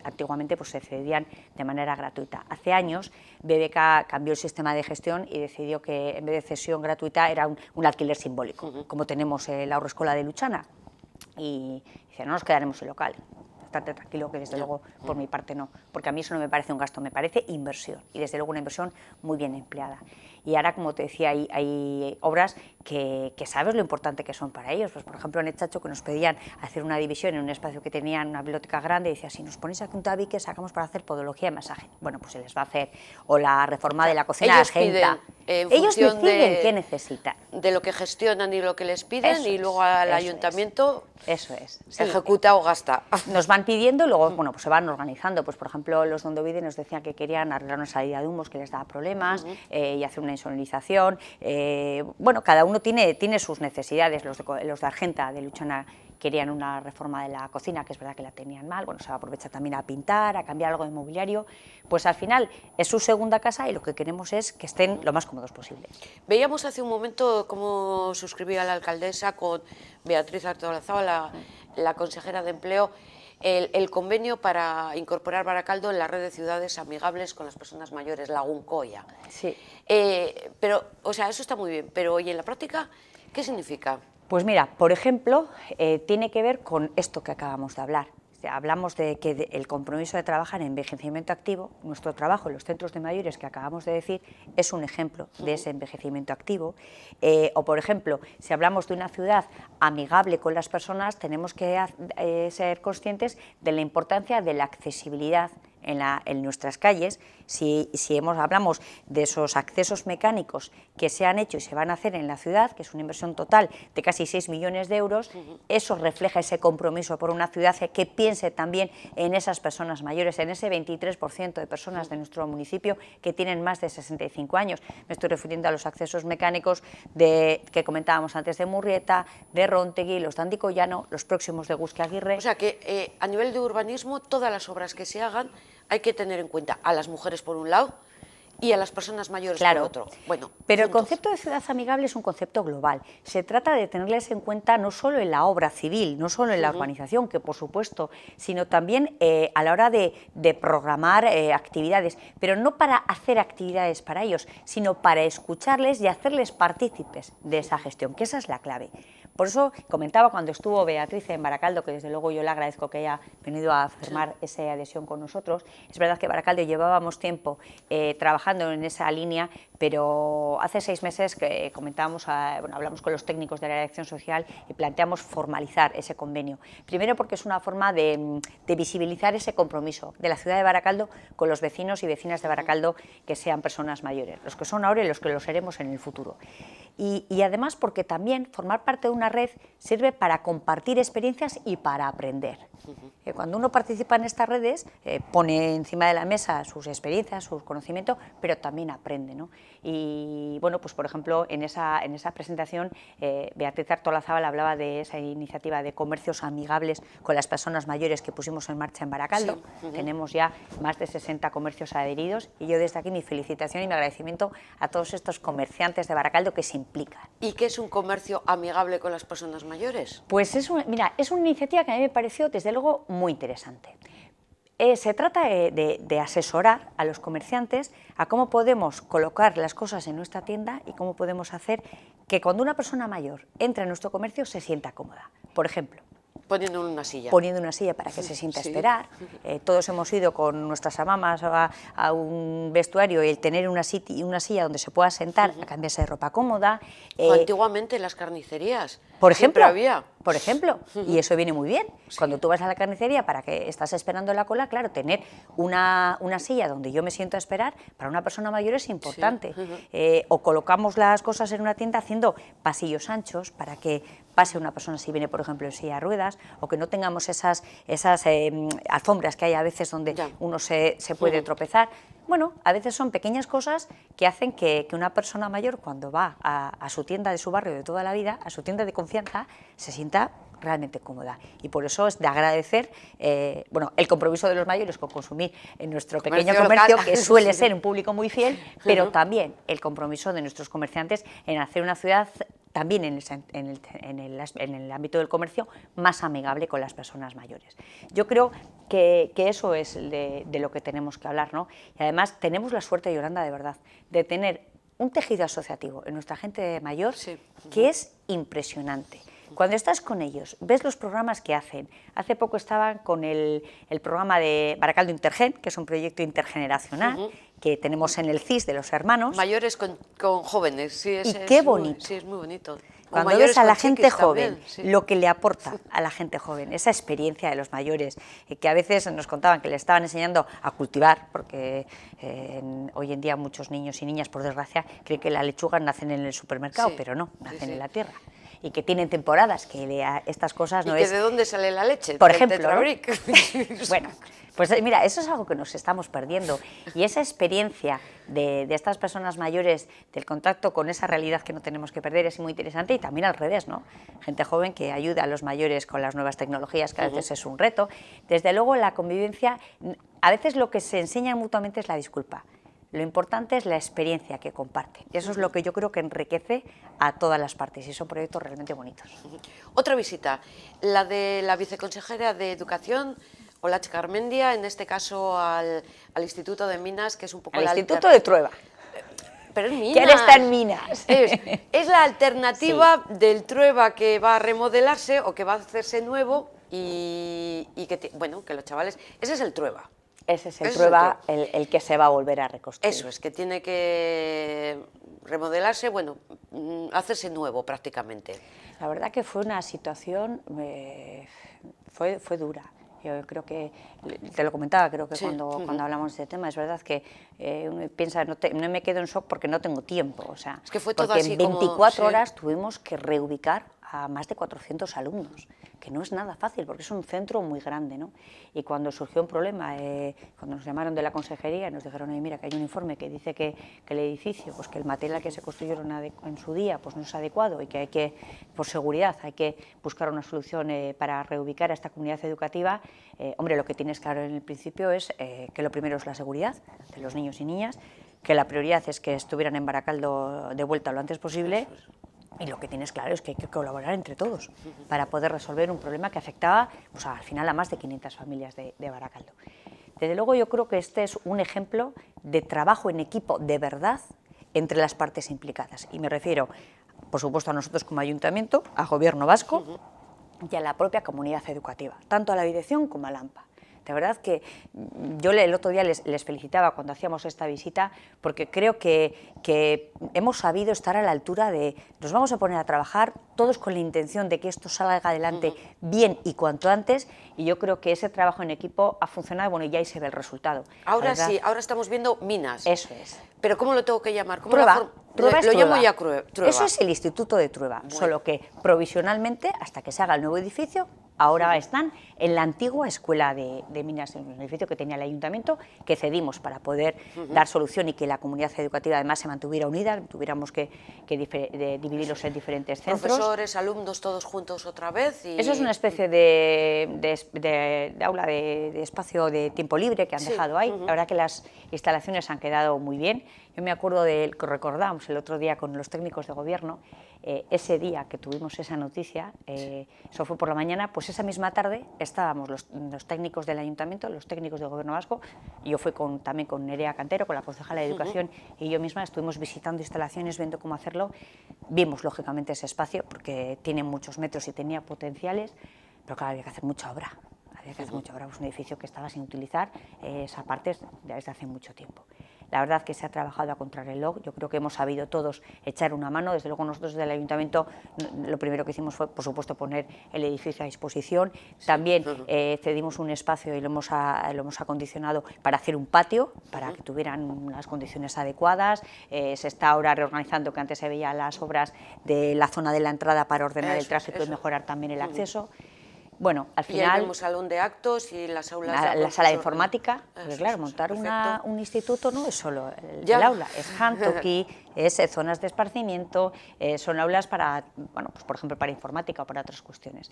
S2: antiguamente pues se cedía de manera gratuita. Hace años BBK cambió el sistema de gestión y decidió que en vez de cesión gratuita era un alquiler simbólico, como tenemos la Aurrescola de Luchana, y dice, no nos quedaremos sin local. Estate tranquilo que desde luego por mi parte no, porque a mí eso no me parece un gasto, me parece inversión, y desde luego una inversión muy bien empleada. Y ahora, como te decía, hay obras que sabes lo importante que son para ellos. Pues, por ejemplo, en Echacho, que nos pedían hacer una división en un espacio que tenían una biblioteca grande, y decía, si nos ponéis aquí un tabique, sacamos para hacer podología y masaje. Bueno, pues se les va a hacer. O la reforma de la cocina de Argenta. Ellos deciden qué necesitan.
S1: De lo que gestionan y lo que les piden, y luego al ayuntamiento ejecuta o gasta.
S2: Nos van pidiendo y luego, bueno, pues se van organizando. Pues, por ejemplo, los de Ondovide nos decían que querían arreglar una salida de humos que les daba problemas y hacer una insonorización. Bueno, cada uno tiene sus necesidades. Los de Argenta, de Luchana, querían una reforma de la cocina, que es verdad que la tenían mal, bueno, se aprovecha también a pintar, a cambiar algo de mobiliario, pues al final es su segunda casa y lo que queremos es que estén lo más cómodos posibles.
S1: Veíamos hace un momento cómo suscribía la alcaldesa con Beatriz Artolazabal, la consejera de Empleo, el convenio para incorporar Barakaldo en la red de ciudades amigables con las personas mayores, la Guncoya.
S2: Sí.
S1: Pero, o sea, eso está muy bien, pero ¿y en la práctica qué significa?
S2: Pues mira, por ejemplo, tiene que ver con esto que acabamos de hablar. O sea, hablamos de que el compromiso de trabajar en envejecimiento activo, nuestro trabajo en los centros de mayores que acabamos de decir, es un ejemplo de ese envejecimiento activo. O, por ejemplo, si hablamos de una ciudad amigable con las personas, tenemos que ser conscientes de la importancia de la accesibilidad en nuestras calles. Si hablamos de esos accesos mecánicos que se han hecho y se van a hacer en la ciudad, que es una inversión total de casi 6 millones de euros, eso refleja ese compromiso por una ciudad que piense también en esas personas mayores, en ese 23% de personas de nuestro municipio que tienen más de 65 años. Me estoy refiriendo a los accesos mecánicos que comentábamos antes de Murrieta, de Rontegui, los de Andicollano, los próximos de Gusque Aguirre.
S1: O sea que a nivel de urbanismo, todas las obras que se hagan hay que tener en cuenta a las mujeres por un lado y a las personas mayores por otro. Bueno,
S2: pero el concepto de ciudad amigable es un concepto global. Se trata de tenerles en cuenta no solo en la obra civil, no solo en la urbanización, que por supuesto, sino también a la hora de programar actividades, pero no para hacer actividades para ellos, sino para escucharles y hacerles partícipes de esa gestión, que esa es la clave. Por eso comentaba cuando estuvo Beatriz en Barakaldo, que desde luego yo le agradezco que haya venido a firmar esa adhesión con nosotros. Es verdad que Barakaldo llevábamos tiempo trabajando en esa línea, pero hace 6 meses que comentábamos, hablamos con los técnicos de la Dirección Social y planteamos formalizar ese convenio. Primero porque es una forma de visibilizar ese compromiso de la ciudad de Barakaldo con los vecinos y vecinas de Barakaldo que sean personas mayores, los que son ahora y los que lo seremos en el futuro. Y además porque también formar parte de una red sirve para compartir experiencias y para aprender. Cuando uno participa en estas redes, pone encima de la mesa sus experiencias, sus conocimientos, pero también aprende, ¿no? Y bueno, pues por ejemplo, en esa presentación, Beatriz Artolazabal hablaba de esa iniciativa de comercios amigables con las personas mayores que pusimos en marcha en Barakaldo. Sí. Tenemos ya más de 60 comercios adheridos y yo desde aquí mi felicitación y mi agradecimiento a todos estos comerciantes de Barakaldo que se implican.
S1: ¿Y qué es un comercio amigable con las personas mayores?
S2: Pues es una iniciativa que a mí me pareció desde luego muy interesante. Se trata de asesorar a los comerciantes a cómo podemos colocar las cosas en nuestra tienda y cómo podemos hacer que cuando una persona mayor entra en nuestro comercio se sienta cómoda. Por ejemplo,
S1: poniendo una silla.
S2: Poniendo una silla para que se sienta a esperar. Todos hemos ido con nuestras amamas a un vestuario y el tener una silla donde se pueda sentar a cambiarse de ropa cómoda.
S1: Antiguamente en las carnicerías
S2: por ejemplo,
S1: había.
S2: Por ejemplo, y eso viene muy bien. Cuando tú vas a la carnicería para que estás esperando en la cola, claro, tener una silla donde yo me siento a esperar para una persona mayor es importante. O colocamos las cosas en una tienda haciendo pasillos anchos para que pase una persona si viene, por ejemplo, en silla de ruedas, o que no tengamos esas alfombras que hay a veces donde uno se puede tropezar. Bueno, a veces son pequeñas cosas que hacen que una persona mayor, cuando va a su tienda de su barrio de toda la vida, a su tienda de confianza, se sienta realmente cómoda. Y por eso es de agradecer el compromiso de los mayores con consumir en nuestro pequeño comercio, que suele ser un público muy fiel, pero también el compromiso de nuestros comerciantes en hacer una ciudad también en el ámbito del comercio más amigable con las personas mayores. Yo creo que eso es de lo que tenemos que hablar, ¿no? Y además tenemos la suerte, Yolanda, de verdad, de tener un tejido asociativo en nuestra gente mayor que es impresionante. Cuando estás con ellos, ves los programas que hacen. Hace poco estaban con el programa de Barakaldo Intergen, que es un proyecto intergeneracional, que tenemos en el CIS de los hermanos.
S1: Mayores con jóvenes, sí.
S2: Y qué bonito.
S1: Sí, es muy bonito.
S2: Cuando ves a la gente joven, lo que le aporta a la gente joven, esa experiencia de los mayores, que a veces nos contaban que le estaban enseñando a cultivar, porque hoy en día muchos niños y niñas, por desgracia, creen que las lechugas nacen en el supermercado, pero no, nacen en la tierra. y que tienen temporadas, que estas cosas no
S1: ¿Y que
S2: es...
S1: de dónde sale la leche?
S2: Por
S1: Del
S2: ejemplo, ¿no?
S1: Tetrabric.
S2: Bueno, pues mira, eso es algo que nos estamos perdiendo, y esa experiencia de estas personas mayores, del contacto con esa realidad que no tenemos que perder, es muy interesante, y también al revés, ¿no? Gente joven que ayuda a los mayores con las nuevas tecnologías, que a veces es un reto. Desde luego, la convivencia, a veces lo que se enseña mutuamente es la disculpa. Lo importante es la experiencia que comparten. Eso es lo que yo creo que enriquece a todas las partes, y son proyectos realmente bonitos.
S1: Otra visita, la de la viceconsejera de Educación, Olatz Garmendia, en este caso al Instituto de Minas, que es un poco
S2: Al
S1: la
S2: Instituto de Trueba.
S1: Pero es Minas.
S2: ¿Quién está en Minas?
S1: Es la alternativa del Trueba que va a remodelarse o que va a hacerse nuevo y que, bueno, que los chavales... Ese es el Trueba.
S2: Ese es el Trueba, el que se va a volver a reconstruir.
S1: Eso es, que tiene que remodelarse, bueno, hacerse nuevo prácticamente.
S2: La verdad que fue una situación, fue dura. Yo creo que, te lo comentaba, creo que cuando hablamos de este tema, es verdad que uno piensa, no me quedo en shock porque no tengo tiempo, o sea,
S1: es que fue todo
S2: porque
S1: así
S2: en 24
S1: como,
S2: horas tuvimos que reubicar a más de 400 alumnos, que no es nada fácil, porque es un centro muy grande, ¿no? Y cuando surgió un problema, cuando nos llamaron de la consejería, nos dijeron, mira, que hay un informe que dice que el edificio, pues que el material que se construyeron en su día, pues no es adecuado, y que hay que, por seguridad, hay que buscar una solución para reubicar a esta comunidad educativa. Hombre, lo que tienes claro en el principio es que lo primero es la seguridad de los niños y niñas, que la prioridad es que estuvieran en Baracaldo de vuelta lo antes posible. Y lo que tienes claro es que hay que colaborar entre todos para poder resolver un problema que afectaba, pues, al final a más de 500 familias de Baracaldo. Desde luego yo creo que este es un ejemplo de trabajo en equipo de verdad entre las partes implicadas. Y me refiero, por supuesto, a nosotros como ayuntamiento, a Gobierno vasco y a la propia comunidad educativa, tanto a la dirección como al AMPA. De verdad que yo el otro día les felicitaba cuando hacíamos esta visita, porque creo que hemos sabido estar a la altura de, nos vamos a poner a trabajar todos con la intención de que esto salga adelante bien y cuanto antes, y yo creo que ese trabajo en equipo ha funcionado, bueno, y ya ahí se ve el resultado.
S1: Ahora sí, ahora estamos viendo Minas.
S2: Eso es.
S1: ¿Pero cómo lo tengo que llamar?
S2: Trueba. Trueba es
S1: lo
S2: Trueba.
S1: llamo ya Trueba.
S2: Eso es el Instituto de Trueba, bueno. Solo que provisionalmente, hasta que se haga el nuevo edificio, ahora están en la antigua escuela de Minas, en un edificio que tenía el ayuntamiento, que cedimos para poder dar solución y que la comunidad educativa además se mantuviera unida, tuviéramos que dividirlos en diferentes centros.
S1: Profesores, alumnos, todos juntos otra vez.
S2: Eso es una especie de aula, de espacio de tiempo libre que han dejado ahí. La verdad que las instalaciones han quedado muy bien. Yo me acuerdo de que recordamos el otro día con los técnicos de gobierno, ese día que tuvimos esa noticia, eso fue por la mañana, pues esa misma tarde estábamos los técnicos del ayuntamiento, los técnicos del Gobierno vasco, y yo fui también con Nerea Cantero, con la concejala de Educación, y yo misma estuvimos visitando instalaciones, viendo cómo hacerlo. Vimos lógicamente ese espacio porque tiene muchos metros y tenía potenciales, pero claro, había que hacer mucha obra. Había que hacer mucha obra, es un edificio que estaba sin utilizar, esa parte desde hace mucho tiempo. La verdad que se ha trabajado a contrarreloj, yo creo que hemos sabido todos echar una mano. Desde luego nosotros del ayuntamiento lo primero que hicimos fue, por supuesto, poner el edificio a disposición. También cedimos un espacio y lo hemos acondicionado para hacer un patio, para que tuvieran las condiciones adecuadas. Se está ahora reorganizando, que antes se veían las obras de la zona de la entrada para ordenar el tráfico y mejorar también el acceso. Bueno, al final...
S1: Y ahí vemos salón de actos y las aulas...
S2: La sala de informática, porque claro, montar un instituto no es solo el aula, es handtoki, es zonas de esparcimiento, son aulas para, bueno, pues por ejemplo para informática o para otras cuestiones.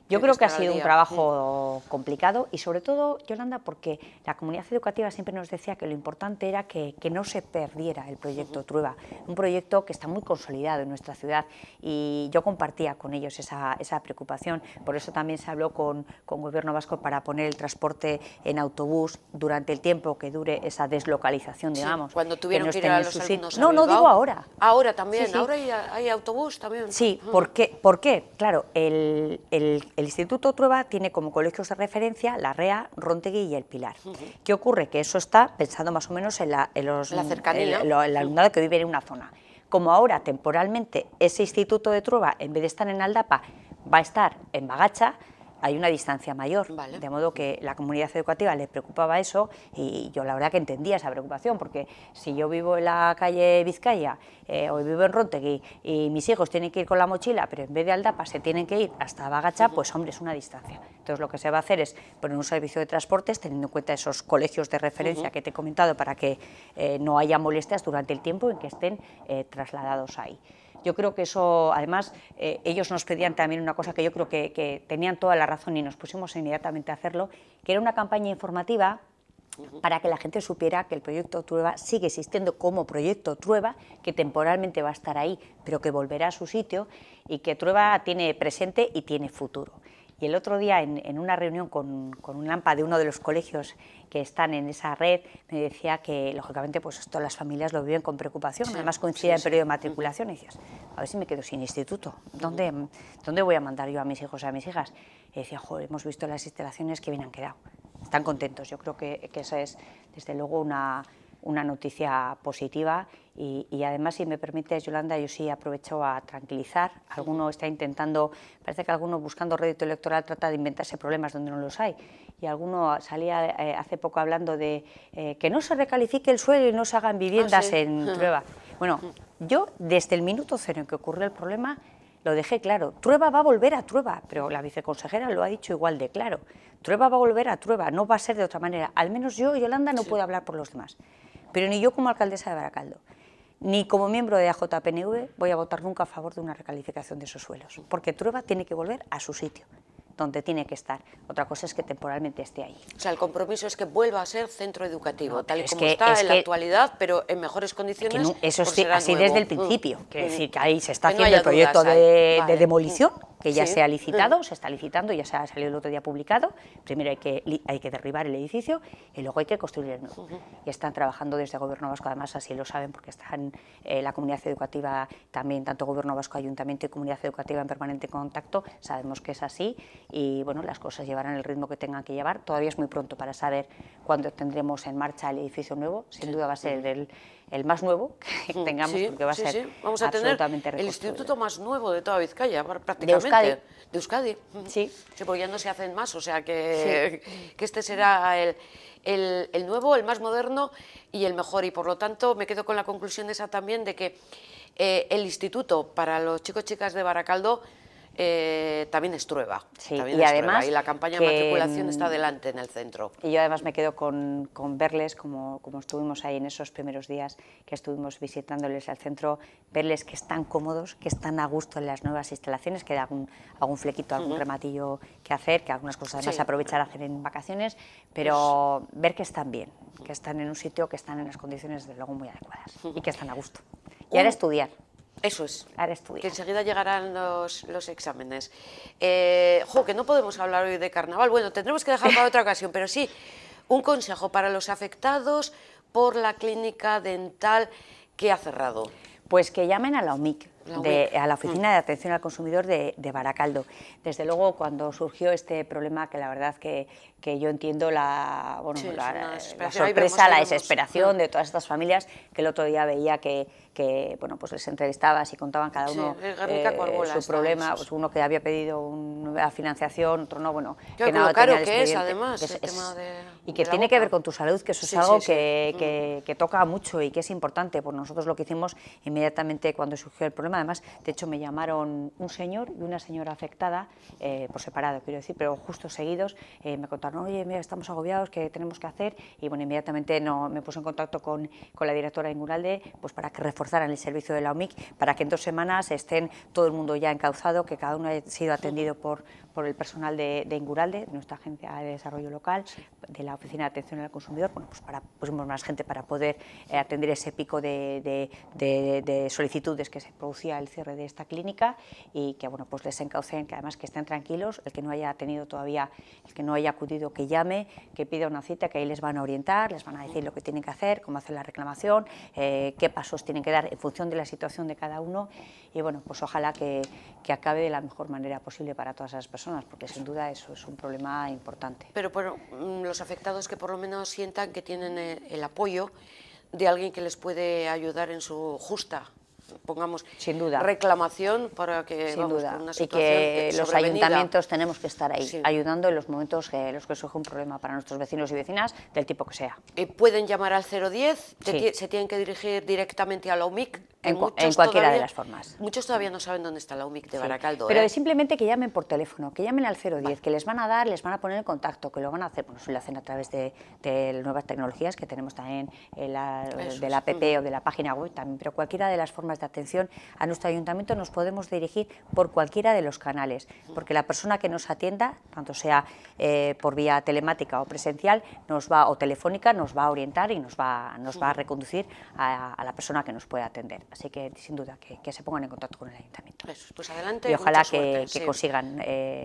S2: Yo creo que ha sido un trabajo complicado y sobre todo, Yolanda, porque la comunidad educativa siempre nos decía que lo importante era que no se perdiera el proyecto Trueba, un proyecto que está muy consolidado en nuestra ciudad, y yo compartía con ellos esa preocupación. Por eso también se habló con Gobierno vasco para poner el transporte en autobús durante el tiempo que dure esa deslocalización, digamos.
S1: Cuando tuvieron que ir a los alumnos a
S2: Bilbao. No digo ahora.
S1: Ahora también, ahora hay autobús también.
S2: Sí, ¿por qué? Claro, el Instituto Trueba tiene como colegios de referencia la REA, Rontegui y el Pilar. ¿Qué ocurre? Que eso está pensando más o menos en la cercanía, el alumnado que vive en una zona. Como ahora, temporalmente, ese Instituto de Trueba, en vez de estar en Aldapa, va a estar en Bagacha, hay una distancia mayor,
S1: Vale.
S2: de modo que la comunidad educativa le preocupaba eso y yo la verdad que entendía esa preocupación, porque si yo vivo en la calle Vizcaya o vivo en Rontegui y mis hijos tienen que ir con la mochila, pero en vez de Aldapa se tienen que ir hasta Bagachá, pues hombre, es una distancia. Entonces lo que se va a hacer es poner un servicio de transportes teniendo en cuenta esos colegios de referencia que te he comentado para que no haya molestias durante el tiempo en que estén trasladados ahí. Yo creo que eso, además, ellos nos pedían también una cosa que yo creo que tenían toda la razón y nos pusimos inmediatamente a hacerlo, que era una campaña informativa para que la gente supiera que el proyecto Trueba sigue existiendo como proyecto Trueba, que temporalmente va a estar ahí, pero que volverá a su sitio y que Trueba tiene presente y tiene futuro. Y el otro día, en una reunión con un AMPA de uno de los colegios que están en esa red, me decía que, lógicamente, pues todas las familias lo viven con preocupación, sí, además coincide en periodo de matriculación, y decías, a ver si me quedo sin instituto, ¿dónde voy a mandar yo a mis hijos y a mis hijas? Y decía, joder, hemos visto las instalaciones que bien han quedado, están contentos. Yo creo que esa es, desde luego, una noticia positiva y además, si me permites, Yolanda, yo sí aprovecho a tranquilizar. Alguno está intentando, parece que alguno buscando rédito electoral trata de inventarse problemas donde no los hay, y alguno salía hace poco hablando de que no se recalifique el suelo y no se hagan viviendas en Trueba. Bueno, yo desde el minuto cero en que ocurrió el problema lo dejé claro, Trueba va a volver a Trueba, pero la viceconsejera lo ha dicho igual de claro, Trueba va a volver a Trueba, no va a ser de otra manera, al menos yo, Yolanda, no puedo hablar por los demás. Pero ni yo como alcaldesa de Baracaldo, ni como miembro de AJPNV voy a votar nunca a favor de una recalificación de esos suelos, porque Trueba tiene que volver a su sitio, donde tiene que estar. Otra cosa es que temporalmente esté ahí.
S1: O sea, el compromiso es que vuelva a ser centro educativo, no, tal y como está en la actualidad, pero en mejores condiciones.
S2: No, eso es así
S1: nuevo.
S2: desde el principio, quiere decir que ahí se está haciendo el proyecto de demolición, que ya se ha licitado, se está licitando, ya se ha salido el otro día publicado. Primero hay que derribar el edificio y luego hay que construir el nuevo. Y están trabajando desde el Gobierno Vasco, además así lo saben, porque están la comunidad educativa también, tanto Gobierno Vasco, Ayuntamiento y comunidad educativa en permanente contacto, sabemos que es así y bueno, las cosas llevarán el ritmo que tengan que llevar. Todavía es muy pronto para saber cuándo tendremos en marcha el edificio nuevo, sin duda va a ser el más nuevo que tengamos, porque va a ser
S1: vamos a tener el instituto más nuevo de toda Vizcaya, prácticamente. De Euskadi.
S2: Sí.
S1: Sí, porque ya no se hacen más, o sea que este será el nuevo, el más moderno y el mejor, y por lo tanto me quedo con la conclusión esa también de que el instituto para los chicos y chicas de Baracaldo también es Trueba,
S2: y además
S1: y la campaña de matriculación está adelante en el centro.
S2: Y yo además me quedo con verles, como estuvimos ahí en esos primeros días que estuvimos visitándoles al centro, verles que están cómodos, que están a gusto en las nuevas instalaciones, que hay algún flequito, algún rematillo que hacer, que algunas cosas además aprovechar a hacer en vacaciones, pero ver que están bien, que están en un sitio, que están en unas condiciones desde luego muy adecuadas y que están a gusto. Y ahora estudiar.
S1: Eso es,
S2: que
S1: enseguida llegarán los exámenes. Que no podemos hablar hoy de carnaval, bueno, tendremos que dejar para otra ocasión, pero sí, un consejo para los afectados por la clínica dental que ha cerrado.
S2: Pues que llamen a la OMIC, a la Oficina de Atención al Consumidor de Baracaldo. Desde luego, cuando surgió este problema, que la verdad que yo entiendo la sorpresa, la desesperación de todas estas familias, que el otro día veía que bueno, pues les entrevistabas y contaban cada uno su problema, pues uno que había pedido una financiación, otro no, bueno,
S1: que nada tenía el expediente. Además,
S2: y que tiene que ver con tu salud, que eso es algo que toca mucho y que es importante. Pues nosotros lo que hicimos inmediatamente cuando surgió el problema, además, de hecho me llamaron un señor y una señora afectada, por separado quiero decir, pero justo seguidos, me contaron, oye, mira, estamos agobiados, ¿qué tenemos que hacer? Y bueno, inmediatamente me puse en contacto con la directora de Inguralde, pues para que reforzaran el servicio de la OMIC, para que en 2 semanas estén todo el mundo ya encauzado, que cada uno haya sido atendido por el personal de Inguralde, de nuestra agencia de desarrollo local, de la Oficina de Atención al Consumidor. Bueno, pues pusimos más gente para poder atender ese pico de solicitudes que se producía el cierre de esta clínica y que bueno, pues les encaucen, que además que estén tranquilos, el que no haya tenido todavía, el que no haya acudido, que llame, que pida una cita, que ahí les van a orientar, les van a decir lo que tienen que hacer, cómo hacer la reclamación, qué pasos tienen que dar en función de la situación de cada uno y bueno, pues ojalá que acabe de la mejor manera posible para todas esas personas, porque sin duda eso es un problema importante.
S1: Pero los afectados que por lo menos sientan que tienen el apoyo de alguien que les puede ayudar en su justa pongamos
S2: Sin duda.
S1: reclamación para que,
S2: Sin
S1: vamos,
S2: duda,
S1: por una
S2: y
S1: situación
S2: que los
S1: sobrevenida.
S2: ayuntamientos tenemos que estar ahí,
S1: Sí.
S2: ayudando en los momentos en los que surge un problema para nuestros vecinos y vecinas, del tipo que sea.
S1: Pueden llamar al 010,
S2: Sí.
S1: se tienen que dirigir directamente a la UMIC. Que
S2: En
S1: muchos
S2: cualquiera de
S1: todavía-
S2: las formas.
S1: Muchos todavía no saben dónde está la UMIC de
S2: Sí.
S1: Baracaldo.
S2: Pero
S1: ¿eh?
S2: simplemente que llamen por teléfono, que llamen al 010, que les van a poner en contacto, que lo van a hacer, bueno, lo hacen a través de las nuevas tecnologías que tenemos también
S1: Eso
S2: de
S1: es.
S2: la app o de la página web también, pero cualquiera de las formas de atención a nuestro ayuntamiento nos podemos dirigir por cualquiera de los canales, porque la persona que nos atienda, tanto sea por vía telemática o presencial, o telefónica, nos va a orientar y nos va a reconducir a la persona que nos puede atender. Así que, sin duda, que se pongan en contacto con el ayuntamiento.
S1: Eso, pues adelante.
S2: Y ojalá
S1: mucha
S2: que
S1: suerte, sí.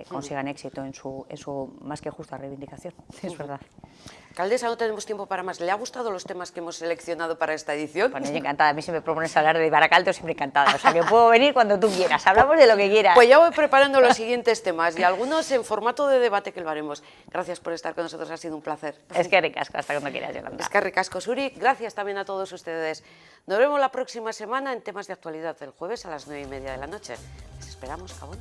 S2: consigan éxito en su más que justa reivindicación. Es verdad.
S1: Alcaldesa, no tenemos tiempo para más. ¿Le ha gustado los temas que hemos seleccionado para esta edición?
S2: Bueno, yo encantada. A mí si me propones hablar de Baracaldo, siempre encantada. O sea, que puedo venir cuando tú quieras. Hablamos de lo que quieras.
S1: Pues ya voy preparando los siguientes temas y algunos en formato de debate que lo haremos. Gracias por estar con nosotros, ha sido un placer.
S2: Es que ricasco, hasta cuando quieras, Yolanda.
S1: Es que ricasco, Suri. Gracias también a todos ustedes. Nos vemos la próxima semana en temas de actualidad, el jueves a las 9:30 de la noche. Les esperamos, Gabón.